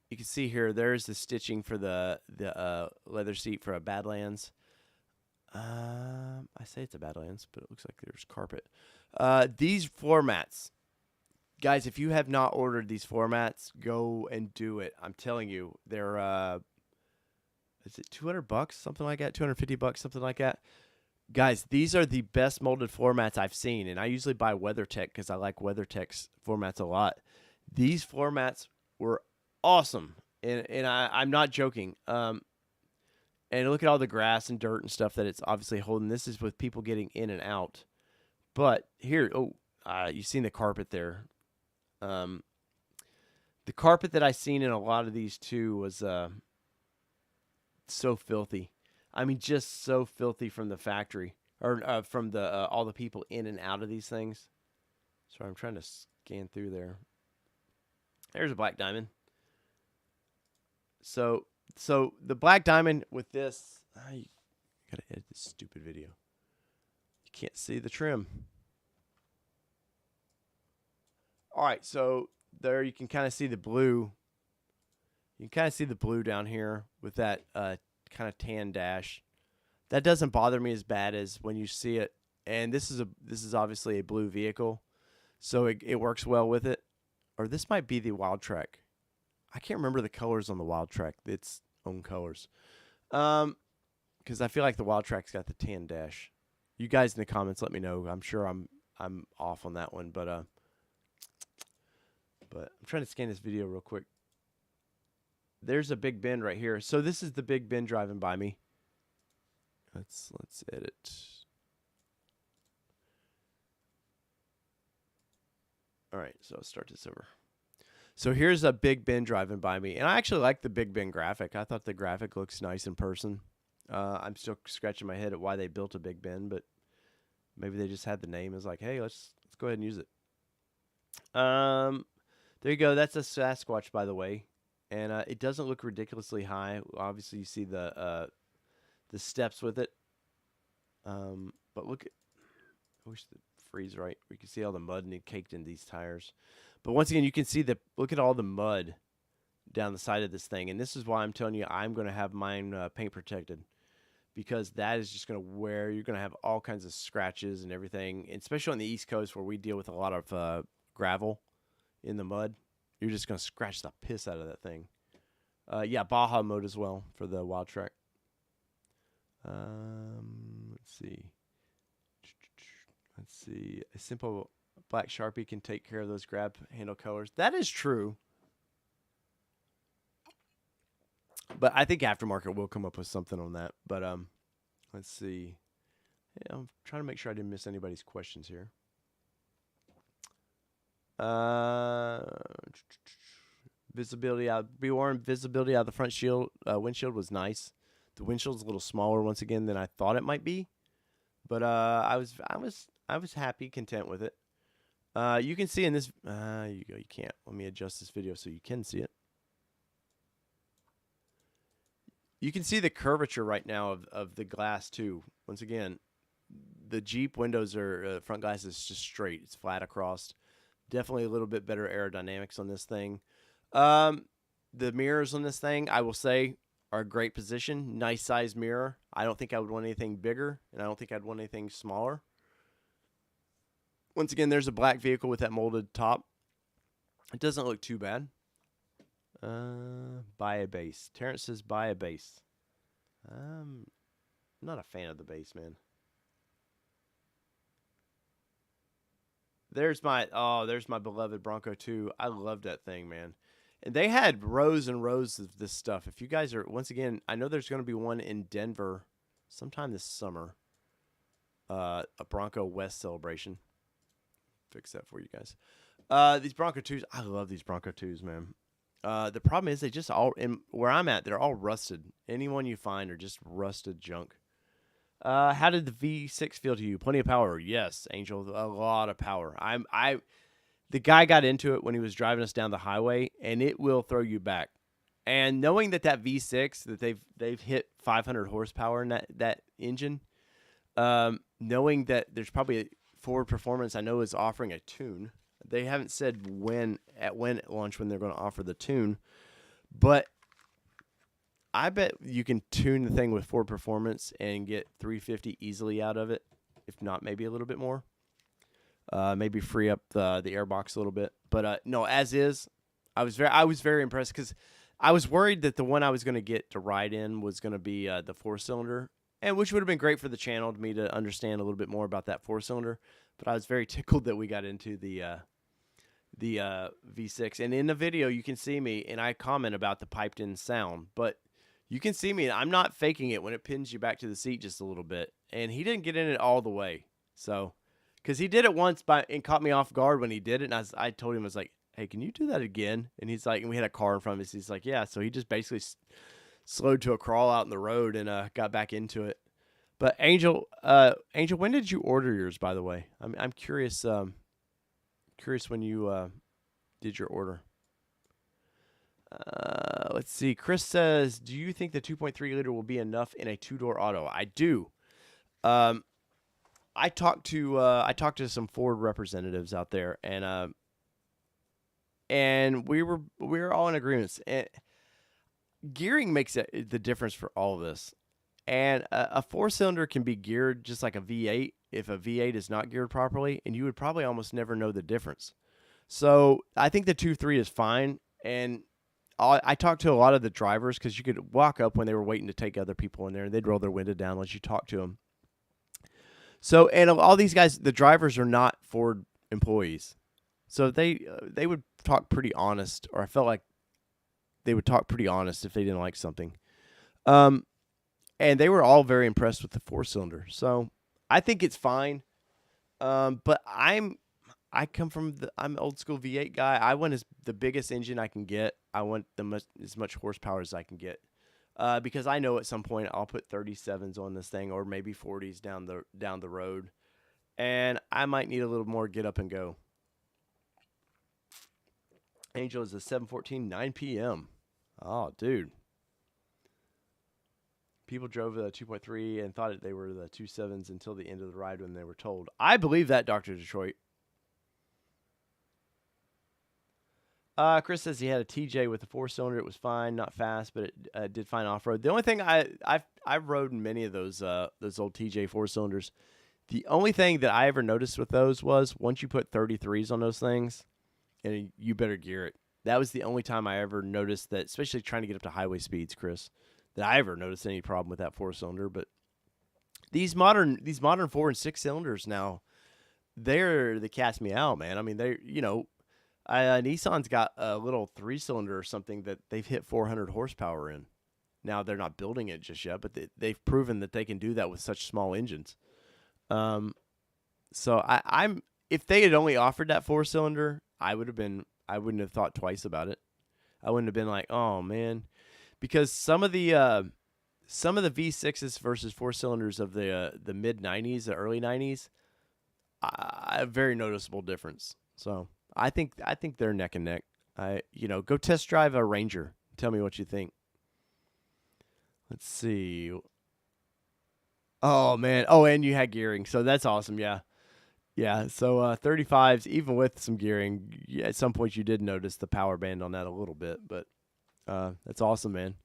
you can see here, there's the stitching for the leather seat for a Badlands. I say it's a Badlands, but it looks like there's carpet. These floor mats. Guys, if you have not ordered these floor mats, go and do it. I'm telling you, they're is it $200, something like that, $250, something like that. Guys, these are the best molded floor mats I've seen, and I usually buy WeatherTech because I like WeatherTech's floor mats a lot. These floor mats were awesome, and I'm not joking. And look at all the grass and dirt and stuff that it's obviously holding. This is with people getting in and out. But here, you've seen the carpet there. The carpet that I seen in a lot of these too was so filthy. I mean, just so filthy from the factory or from the all the people in and out of these things. Sorry, I'm trying to scan through there. There's a black diamond. So the black diamond with this, you gotta edit this stupid video. You can't see the trim. All right, so there you can kind of see the blue. You can kind of see the blue down here with that kind of tan dash. That doesn't bother me as bad as when you see it. And this is obviously a blue vehicle, so it works well with it. Or this might be the Wild Track. I can't remember the colors on the Wild Track. Its own colors. Because I feel like the Wild Track's got the tan dash. You guys in the comments, let me know. I'm sure I'm off on that one, but I'm trying to scan this video real quick. There's a Big Bend right here. So this is the Big Bend driving by me. Let's edit. All right, so I'll start this over. So here's a Big Bend driving by me, and I actually like the Big Bend graphic. I thought the graphic looks nice in person. I'm still scratching my head at why they built a Big Bend, but maybe they just had the name. It's like, hey, let's go ahead and use it. There you go. That's a Sasquatch, by the way, and it doesn't look ridiculously high. Obviously, you see the steps with it. But look at, I wish the freeze right. We can see all the mud and it caked in these tires. But once again, you can see look at all the mud down the side of this thing. And this is why I'm telling you I'm going to have mine paint protected, because that is just going to wear. You're going to have all kinds of scratches and everything, and especially on the East Coast where we deal with a lot of gravel in the mud. You're just going to scratch the piss out of that thing. Yeah, Baja mode as well for the Wild Track. Let's see. A simple black Sharpie can take care of those grab handle colors. That is true. But I think aftermarket will come up with something on that. But let's see. Yeah, I'm trying to make sure I didn't miss anybody's questions here. Visibility out. Be warned, visibility out of the front windshield was nice. The windshield's a little smaller once again than I thought it might be, but I was happy, content with it. You can see in this. You go. You can't. Let me adjust this video so you can see it. You can see the curvature right now of the glass too. Once again, the Jeep windows are front glass is just straight. It's flat across. Definitely a little bit better aerodynamics on this thing. The mirrors on this thing, I will say, are a great position. Nice size mirror. I don't think I would want anything bigger, and I don't think I'd want anything smaller. Once again, there's a black vehicle with that molded top. It doesn't look too bad. Buy a base. Terrence says buy a base. I'm not a fan of the base, man. There's my beloved Bronco 2. I love that thing, man. And they had rows and rows of this stuff. If you guys are, once again, I know there's going to be one in Denver sometime this summer. A Bronco West celebration. Fix that for you guys. These Bronco 2s, I love these Bronco 2s, man. The problem is they just all, where I'm at, they're all rusted. Anyone you find are just rusted junk. How did the V6 feel to you? Plenty of power. Yes, Angel, a lot of power. The guy got into it when he was driving us down the highway, and it will throw you back. And knowing that V6, that they've hit 500 horsepower in that engine, knowing that there's probably Ford Performance I know is offering a tune. They haven't said when at launch when they're going to offer the tune, but I bet you can tune the thing with Ford Performance and get 350 easily out of it, if not maybe a little bit more. Maybe free up the airbox a little bit, but no, as is, I was very impressed because I was worried that the one I was going to get to ride in was going to be the 4-cylinder, and which would have been great for the channel to me to understand a little bit more about that 4-cylinder. But I was very tickled that we got into the V6, and in the video you can see me, and I comment about the piped-in sound, but you can see me, and I'm not faking it when it pins you back to the seat just a little bit. And he didn't get in it all the way, so because he did it once and caught me off guard when he did it, and I told him, I was like, hey, can you do that again? And he's like, and we had a car in front of us. He's like, yeah. So he just basically slowed to a crawl out in the road and got back into it. But Angel, when did you order yours? By the way, I'm curious. Curious when you did your order. Let's see. Chris says, do you think the 2.3 liter will be enough in a 2-door auto? I do. I talked to some Ford representatives out there, and we were all in agreement. Gearing makes the difference for all of this. And a 4-cylinder can be geared just like a V8 if a V8 is not geared properly, and you would probably almost never know the difference. So I think the 2.3 is fine. And I talked to a lot of the drivers because you could walk up when they were waiting to take other people in there, and they'd roll their window down, let you talk to them. So, and all these guys, the drivers are not Ford employees. So they would talk pretty honest, or I felt like they would talk pretty honest if they didn't like something. And they were all very impressed with the 4-cylinder. So I think it's fine. But I'm an old school V8 guy. I want the biggest engine I can get. I want as much horsepower as I can get. Because I know at some point I'll put 37s on this thing, or maybe 40s down the road. And I might need a little more get up and go. Angel is a 7:14, 9 p.m. Oh, dude. People drove the 2.3 and thought they were the 2.7s until the end of the ride when they were told. I believe that, Dr. Detroit. Chris says he had a TJ with a 4-cylinder. It was fine, not fast, but it did fine off-road. The only thing I've rode in many of those old TJ 4-cylinders. The only thing that I ever noticed with those was once you put 33s on those things, and you better gear it. That was the only time I ever noticed that, especially trying to get up to highway speeds, Chris, that I ever noticed any problem with that 4-cylinder. But these modern 4 and 6 cylinders now, they cast me out, man. I mean, Nissan's got a little 3-cylinder or something that they've hit 400 horsepower in. Now they're not building it just yet, but they've proven that they can do that with such small engines. So I'm if they had only offered that 4-cylinder, I wouldn't have thought twice about it. I wouldn't have been like, oh man, because some of the V6s versus 4-cylinders of the mid 90s, the early 90s, a very noticeable difference. So I think they're neck and neck. Go test drive a Ranger. Tell me what you think. Let's see. Oh man. Oh, and you had gearing, so that's awesome. Yeah. Yeah. So 35s, even with some gearing, at some point you did notice the power band on that a little bit, but that's awesome, man.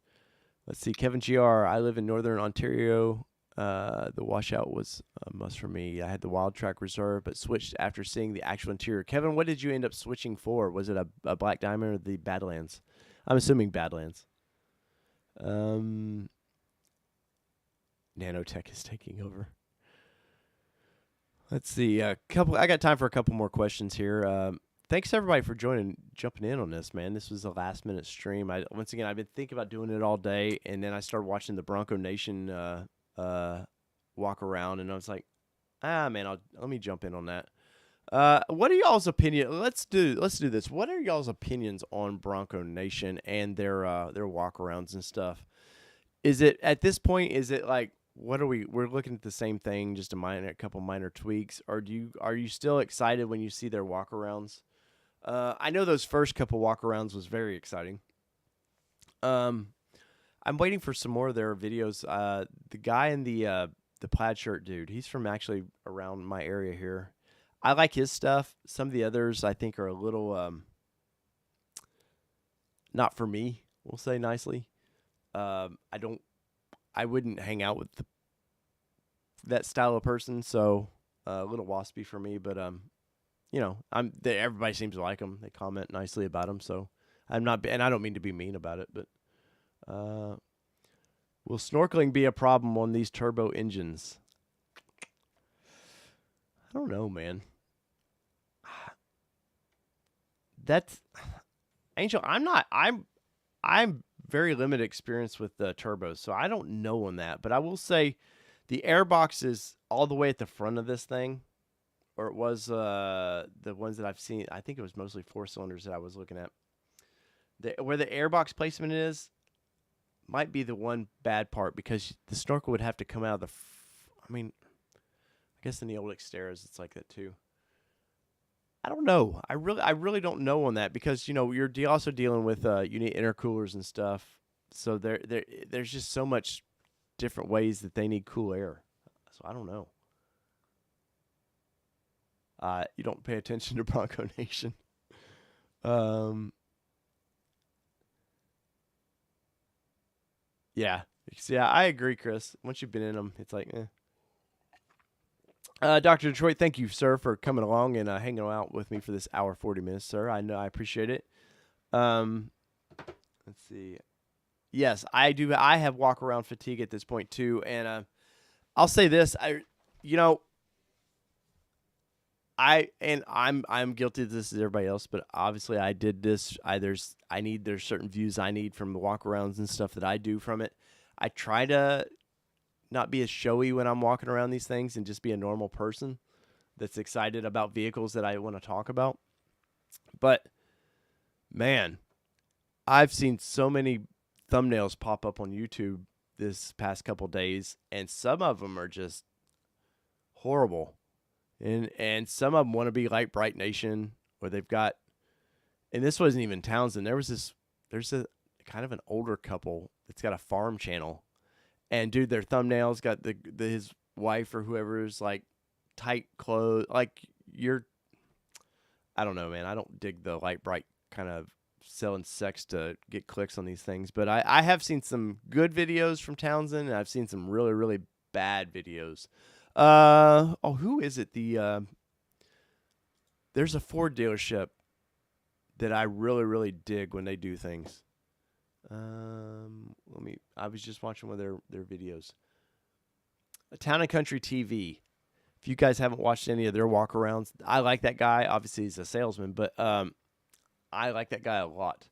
Let's see. Kevin GR. I live in Northern Ontario. The washout was a must for me. I had the Wild Track Reserve, but switched after seeing the actual interior. Kevin, what did you end up switching for? Was it a Black Diamond or the Badlands? I'm assuming Badlands. Nanotech is taking over. Let's see. I got time for a couple more questions here. Thanks everybody for jumping in on this, man. This was a last minute stream. Once again, I've been thinking about doing it all day, and then I started watching the Bronco Nation walk around, and I was like, man, let me jump in on that. What are y'all's opinion? Let's do this. What are y'all's opinions on Bronco Nation and their walk arounds and stuff? Is it at this point? Is it like we're looking at the same thing, just a couple minor tweaks, or are you still excited when you see their walk arounds? I know those first couple walk arounds was very exciting. I'm waiting for some more of their videos. The guy in the the plaid shirt dude. He's from actually around my area here. I like his stuff. Some of the others I think are a little not for me. We'll say nicely. I wouldn't hang out with that style of person. So a little waspy for me. But everybody seems to like him. They comment nicely about him. So I'm not, and I don't mean to be mean about it, but will snorkeling be a problem on these turbo engines? I don't know, man. That's Angel. I'm very limited experience with the turbos, so I don't know on that. But I will say, the airbox is all the way at the front of this thing, or it was the ones that I've seen. I think it was mostly 4-cylinders that I was looking at. Where the airbox placement is, might be the one bad part because the snorkel would have to come out of the. I guess in the old Xteras it's like that too. I don't know. I really don't know on that because you're also dealing with you need intercoolers and stuff. So there's just so much different ways that they need cool air. So I don't know. You don't pay attention to Bronco Nation. Yeah. Yeah, I agree, Chris. Once you've been in them, it's like, eh. Dr. Detroit, thank you, sir, for coming along and hanging out with me for this hour 40 minutes, sir. I know I appreciate it. Let's see. Yes, I do. I have walk around fatigue at this point too, and I'll say this. I'm guilty of this as everybody else, but obviously I did this. There's certain views I need from the walk arounds and stuff that I do from it. I try to not be as showy when I'm walking around these things and just be a normal person that's excited about vehicles that I want to talk about. But man, I've seen so many thumbnails pop up on YouTube this past couple days, and some of them are just horrible. And some of them want to be like Bright Nation, or they've got, and this wasn't even Townsend. There's a kind of an older couple that's got a farm channel. And dude, their thumbnails got his wife or whoever is like tight clothes. Like I don't know, man. I don't dig the light bright kind of selling sex to get clicks on these things. But I have seen some good videos from Townsend, and I've seen some really, really bad videos. Who is it? There's a Ford dealership that I really, really dig when they do things. I was just watching one of their videos. Town and Country TV. If you guys haven't watched any of their walkarounds, I like that guy. Obviously, he's a salesman, but I like that guy a lot.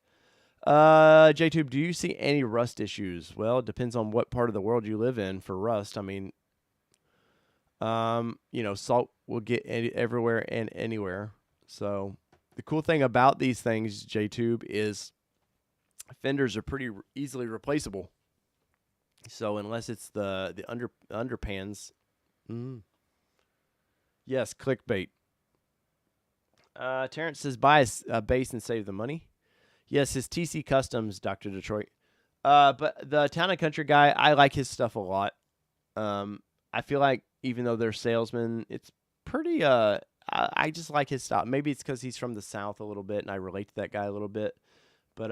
JTube, do you see any rust issues? Well, it depends on what part of the world you live in for rust. I mean, salt will get everywhere and anywhere. So the cool thing about these things, JTube, is fenders are pretty easily replaceable. So unless it's the underpans, yes, clickbait. Terrence says buy a base and save the money. Yes, his TC Customs, Dr. Detroit. But the Town and Country guy, I like his stuff a lot. I feel like even though they're salesmen, it's pretty. I just like his style. Maybe it's because he's from the South a little bit, and I relate to that guy a little bit. But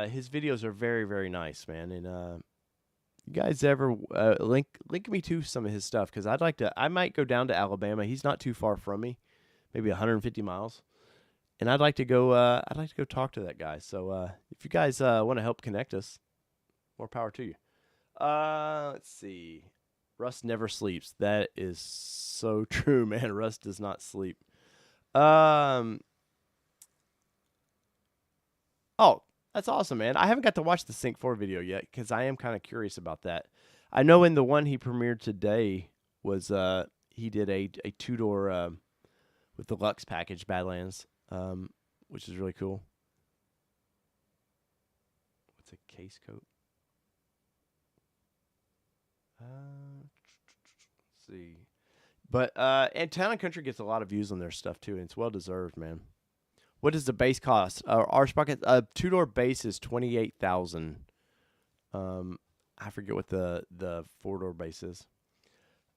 his videos are very, very nice, man. And you guys ever link me to some of his stuff, because I might go down to Alabama. He's not too far from me, maybe 150 miles, and I'd like to go talk to that guy. So if you guys want to help connect us, more power to you. Let's see. Russ never sleeps. That is so true, man. Russ does not sleep. Oh, that's awesome, man. I haven't got to watch the Sync 4 video yet because I am kind of curious about that. I know in the one he premiered today was he did a two-door with the Lux package, Badlands, which is really cool. What's a case coat? Let's see. But and Town and Country gets a lot of views on their stuff too, and it's well deserved, man. What does the base cost? Our Sprocket two-door base is $28,000. I forget what the four-door base is.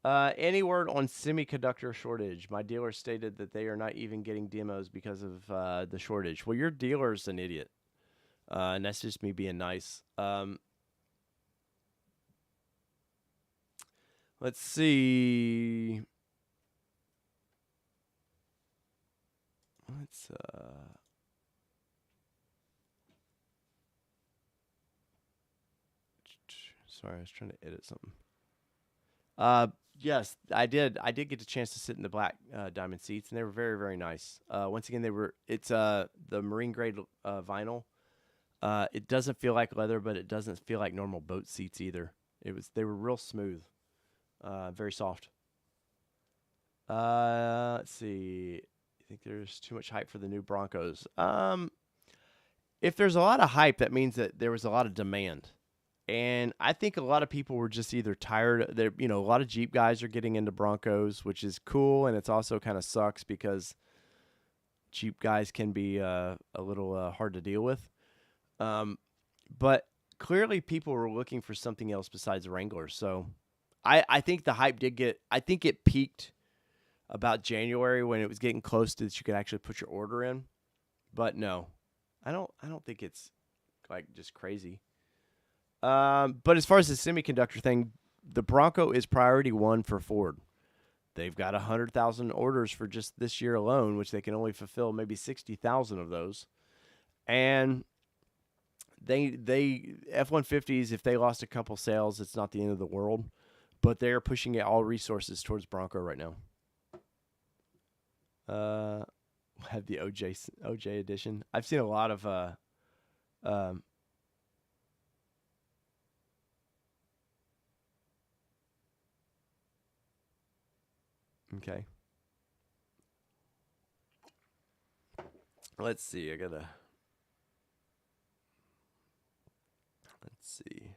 Any word on semiconductor shortage? My dealer stated that they are not even getting demos because of the shortage. Well, your dealer's an idiot, and that's just me being nice. Let's see. Let's sorry, I was trying to edit something. Yes, I did. I did get a chance to sit in the black diamond seats, and they were very, very nice. Once again, it's the marine grade vinyl. It doesn't feel like leather, but it doesn't feel like normal boat seats either. They were real smooth, very soft. Let's see. I think there's too much hype for the new Broncos. If there's a lot of hype, that means that there was a lot of demand. And I think a lot of people were just either tired. A lot of Jeep guys are getting into Broncos, which is cool, and it's also kind of sucks because Jeep guys can be a little hard to deal with. But clearly people were looking for something else besides Wrangler. So I think the hype I think it peaked about January when it was getting close to that you could actually put your order in. But no, I don't think it's like just crazy. But as far as the semiconductor thing, the Bronco is priority one for Ford. They've got 100,000 orders for just this year alone, which they can only fulfill maybe 60,000 of those. And they F-150s, if they lost a couple sales, it's not the end of the world. But they're pushing all resources towards Bronco right now. Have the OJ edition. I've seen a lot of okay. Let's see. Let's see.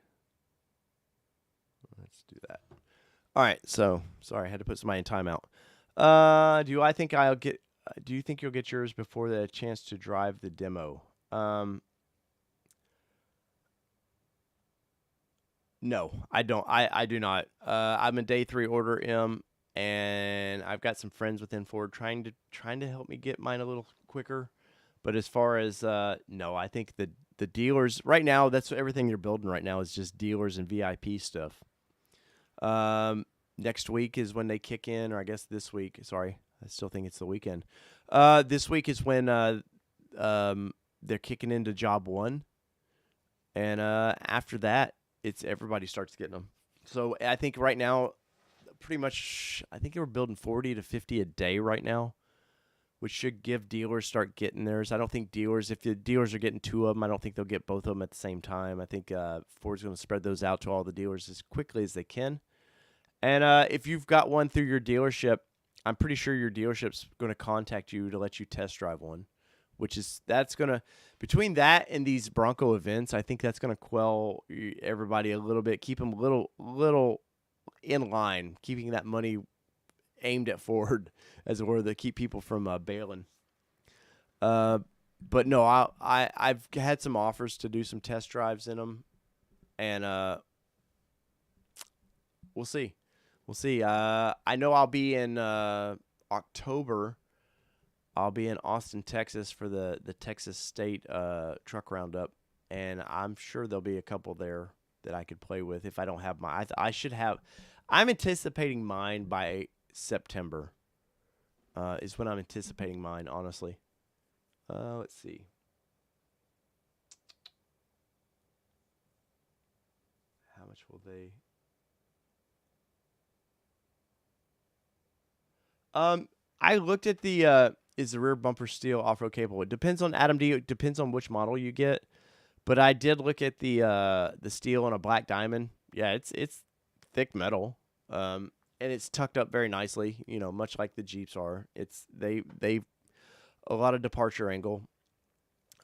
Let's do that. All right. So sorry, I had to put somebody in timeout. Do you think you'll get yours before the chance to drive the demo? No, I don't. I do not. I'm a day 3 order M, and I've got some friends within Ford trying to help me get mine a little quicker. But as far as no, I think the dealers right now, that's everything you're building right now is just dealers and VIP stuff. Next week is when they kick in, or I guess this week. Sorry, I still think it's the weekend. This week is when they're kicking into job 1, and after that, it's everybody starts getting them. So I think right now, pretty much, I think we're building 40 to 50 a day right now, which should give dealers start getting theirs. I don't think if the dealers are getting 2 of them, I don't think they'll get both of them at the same time. I think Ford's going to spread those out to all the dealers as quickly as they can. And if you've got one through your dealership, I'm pretty sure your dealership's going to contact you to let you test drive one, that's going to, between that and these Bronco events, I think that's going to quell everybody a little bit, keep them a little in line, keeping that money aimed at Ford, as it were, to keep people from bailing. But no, I've had some offers to do some test drives in them, and we'll see. I know I'll be in October. I'll be in Austin, Texas for the Texas State Truck Roundup, and I'm sure there'll be a couple there that I could play with if I don't have my. I should have. I'm anticipating mine by September. Is when I'm anticipating mine, honestly. Let's see. How much will they? I looked at the is the rear bumper steel off-road capable. It depends on It depends on which model you get. But I did look at the steel on a black diamond. Yeah, it's thick metal. And it's tucked up very nicely, much like the Jeeps are. They a lot of departure angle.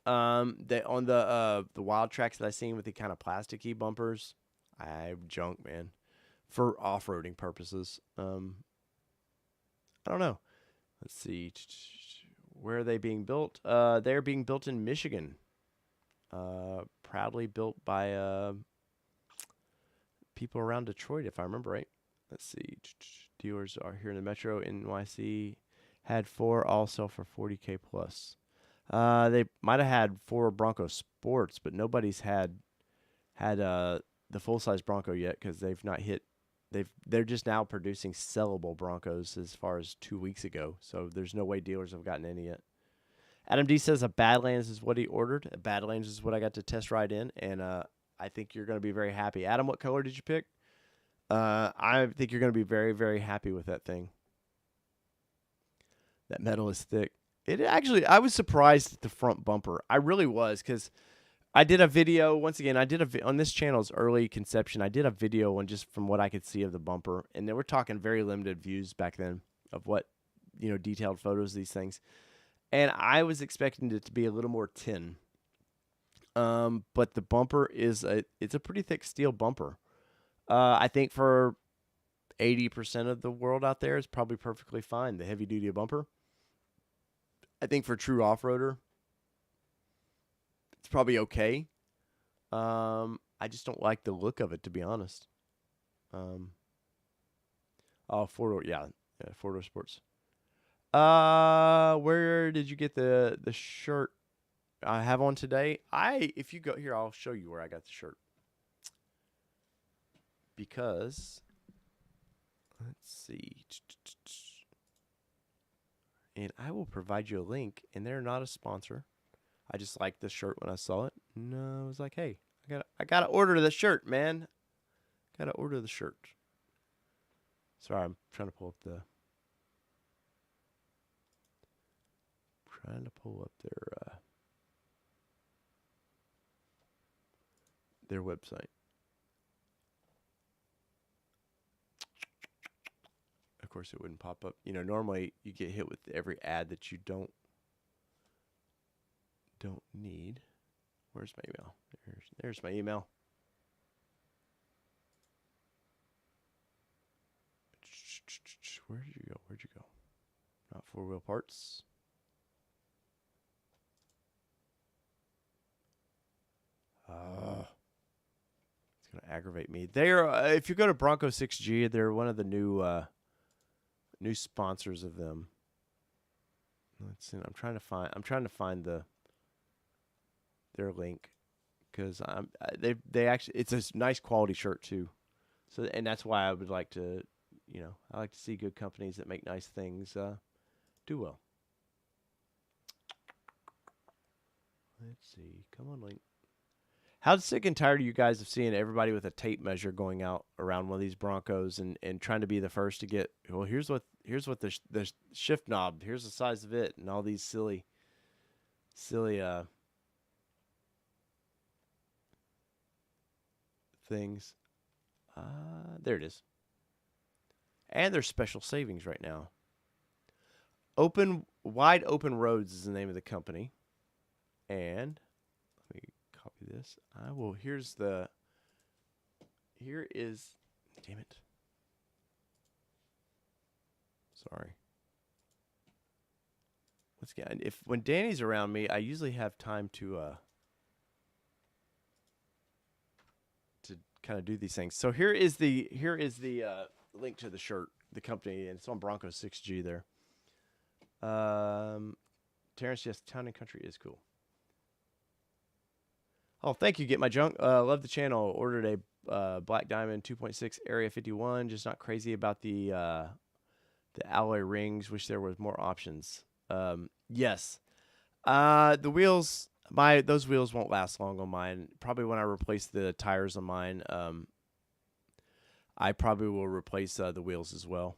They on the Wild Tracks that I seen with the kind of plasticky bumpers, I junk, man, for off-roading purposes. I don't know. Let's see. Where are they being built? They're being built in Michigan. Proudly built by people around Detroit, if I remember right. Let's see. Dealers are here in the Metro NYC. Had 4 all sell for $40K plus. They might have had 4 Bronco Sports, but nobody's had the full size Bronco yet because they've not hit. They're just now producing sellable Broncos as far as 2 weeks ago. So there's no way dealers have gotten any yet. Adam D says a Badlands is what he ordered. A Badlands is what I got to test ride in, and I think you're going to be very happy. Adam, what color did you pick? I think you're going to be very, very happy with that thing. That metal is thick. I was surprised at the front bumper. I really was, because I did a video, once again, on this channel's early conception, I did a video on just from what I could see of the bumper, and they were talking very limited views back then of what, detailed photos of these things. And I was expecting it to be a little more tin. But the bumper it's a pretty thick steel bumper. I think for 80% of the world out there, it's probably perfectly fine, the heavy-duty bumper. I think for true off-roader, it's probably okay. I just don't like the look of it, to be honest. Four-door, yeah, four-door sports. Where did you get the shirt I have on today? If you go here, I'll show you where I got the shirt. Because, let's see. And I will provide you a link, and they're not a sponsor. I just liked the shirt when I saw it. And I was like, hey, I gotta order the shirt, man. Gotta order the shirt. Sorry, I'm trying to pull up their website. Of course, it wouldn't pop up. Normally you get hit with every ad that you don't need. Where's my email? There's my email. Where'd you go? Not four-wheel parts. It's gonna aggravate me. They're if you go to Bronco 6G, they're one of the new sponsors of them. Let's see. I'm trying to find their link, because they actually, it's a nice quality shirt too. So, and that's why I would like to, I like to see good companies that make nice things do well. Let's see. Come on, link. How sick and tired are you guys of seeing everybody with a tape measure going out around one of these Broncos and trying to be the first to get, well, here's what the shift knob, here's the size of it, and all these silly things. There it is. And there's special savings right now. Wide Open Roads is the name of the company. And let me copy this. Here is, damn it. Sorry. Let's get, when Danny's around me, I usually have time to kind of do these things. So here is the link to the shirt, the company, and it's on Bronco 6G there. Terrence, yes, Town and Country is cool. Oh, thank you, Get My Junk. Love the channel. Ordered a Black Diamond 2.6 Area 51. Just not crazy about the alloy rings. Wish there was more options. Yes. The wheels, those wheels won't last long on mine. Probably when I replace the tires on mine, I probably will replace the wheels as well.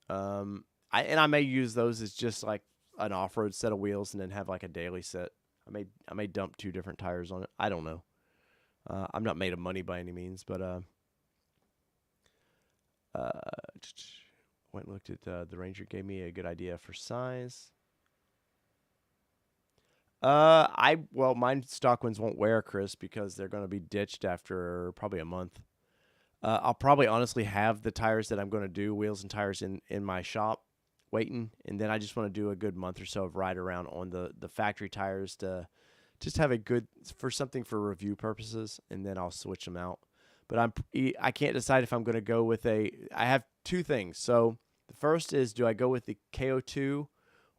I may use those as just like an off-road set of wheels and then have like a daily set. I may dump 2 different tires on it. I don't know. I'm not made of money by any means, but went and looked at the Ranger. Gave me a good idea for size. Mine stock ones won't wear, Chris, because they're going to be ditched after probably a month. I'll probably honestly have the tires that I'm going to do, wheels and tires, in my shop waiting, and then I just want to do a good month or so of ride around on the factory tires to just have a good, for something for review purposes, and then I'll switch them out. but I can't decide if I'm going to go with I have two things. So the first is, do I go with the KO2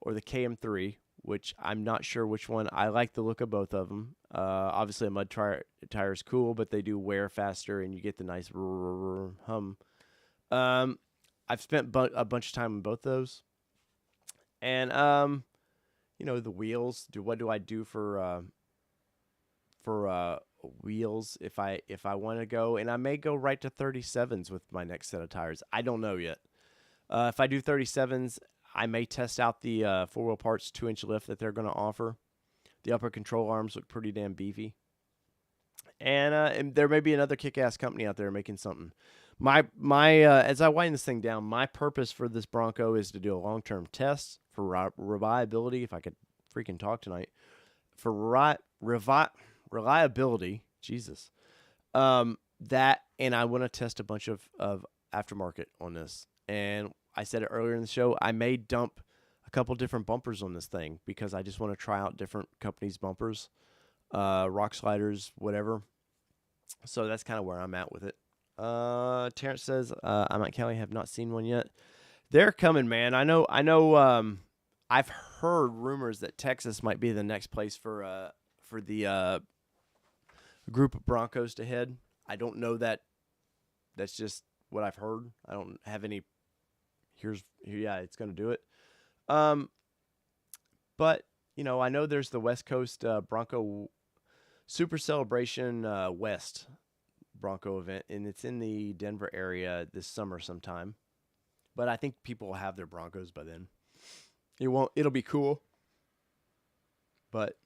or the KM3, which I'm not sure which one. I like the look of both of them. Obviously, a mud tire is cool, but they do wear faster, and you get the nice hum. I've spent a bunch of time on both those, and the wheels. What do I do for wheels if I want to go? And I may go right to 37s with my next set of tires. I don't know yet. If I do 37s, I may test out the 4-wheel parts 2-inch lift that they're going to offer. The upper control arms look pretty damn beefy. And there may be another kick-ass company out there making something. My as I wind this thing down, my purpose for this Bronco is to do a long-term test for reliability, if I could freaking talk tonight, for reliability, Jesus. That, and I want to test a bunch of aftermarket on this. And I said it earlier in the show, I may dump a couple different bumpers on this thing because I just want to try out different companies' bumpers, rock sliders, whatever. So that's kind of where I'm at with it. Terrence says, I'm at Cali, have not seen one yet. They're coming, man. I know. I've heard rumors that Texas might be the next place for the group of Broncos to head. I don't know that. That's just what I've heard. I don't have any. It's going to do it. But I know there's the West Coast Bronco Super Celebration West Bronco event, and it's in the Denver area this summer sometime. But I think people will have their Broncos by then. It'll be cool, but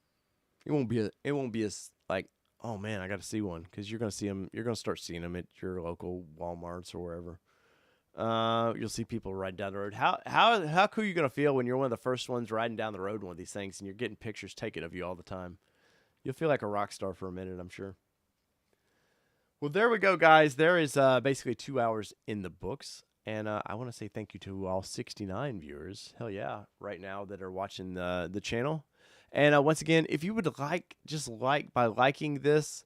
it won't be as like, oh man, I got to see one, because you're gonna see them. You're gonna start seeing them at your local Walmarts or wherever. You'll see people riding down the road. How cool are you gonna feel when you're one of the first ones riding down the road in one of these things, and you're getting pictures taken of you all the time? You'll feel like a rock star for a minute, I'm sure. Well, there we go, guys. There is basically 2 hours in the books. And I want to say thank you to all 69 viewers, hell yeah, right now that are watching the channel. And once again, if you would by liking this,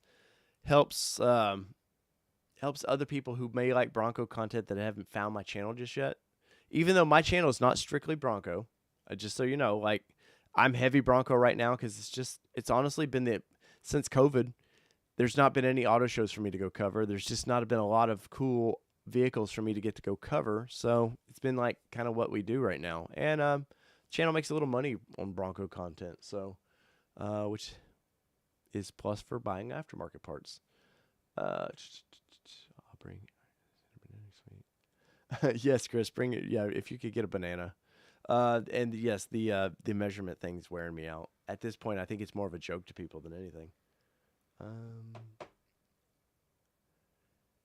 helps other people who may like Bronco content that haven't found my channel just yet. Even though my channel is not strictly Bronco, just so you know, like, I'm heavy Bronco right now because it's honestly been since COVID, there's not been any auto shows for me to go cover. There's just not been a lot of cool vehicles for me to get to go cover, so it's been like kind of what we do right now. And channel makes a little money on Bronco content, so which is plus for buying aftermarket parts. I'll bring yes, Chris, bring it. Yeah, if you could get a banana. And yes, the measurement thing's wearing me out at this point. I think it's more of a joke to people than anything.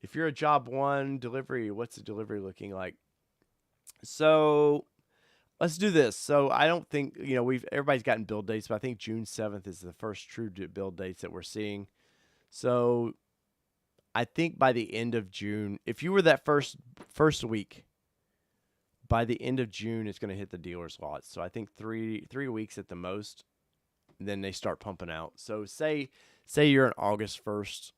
If you're a job one delivery, what's the delivery looking like? So let's do this. So I don't think, everybody's gotten build dates, but I think June 7th is the first true build dates that we're seeing. So I think by the end of June, if you were that first week, by the end of June, it's going to hit the dealer's lots. So I think three weeks at the most, then they start pumping out. So say you're an August 1st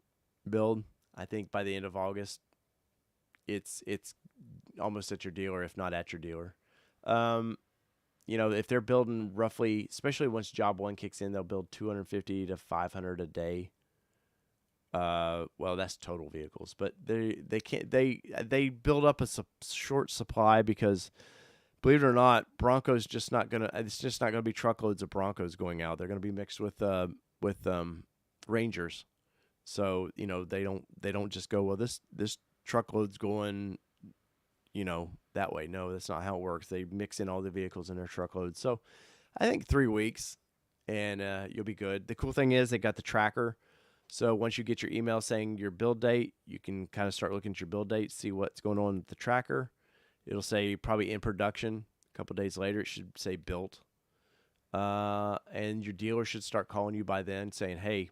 build. I think by the end of August, it's almost at your dealer, if not at your dealer. If they're building roughly, especially once job one kicks in, they'll build 250 to 500 a day. Well, that's total vehicles, but they build up a short supply because, believe it or not, Broncos it's just not gonna be truckloads of Broncos going out. They're gonna be mixed with Rangers. So, they don't just go, well, this truckload's going, that way. No, that's not how it works. They mix in all the vehicles in their truckloads. So I think 3 weeks and you'll be good. The cool thing is they got the tracker. So once you get your email saying your build date, you can kind of start looking at your build date, see what's going on with the tracker. It'll say probably in production. A couple days later, it should say built. And your dealer should start calling you by then saying, hey,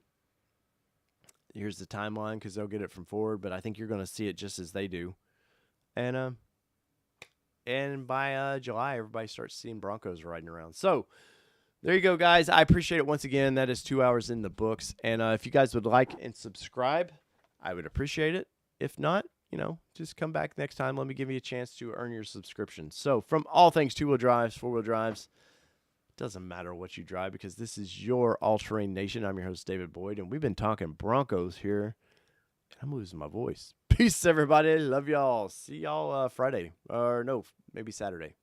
here's the timeline, because they'll get it from Ford, but I think you're going to see it just as they do. And by July, everybody starts seeing Broncos riding around. So there you go, guys. I appreciate it once again. That is 2 hours in the books. And if you guys would like and subscribe, I would appreciate it. If not, just come back next time. Let me give you a chance to earn your subscription. So from all things two-wheel drives, four-wheel drives, doesn't matter what you drive because this is your All-Terrain Nation. I'm your host, David Boyd, and we've been talking Broncos here. I'm losing my voice. Peace, everybody. Love y'all. See y'all Friday. Or no, maybe Saturday.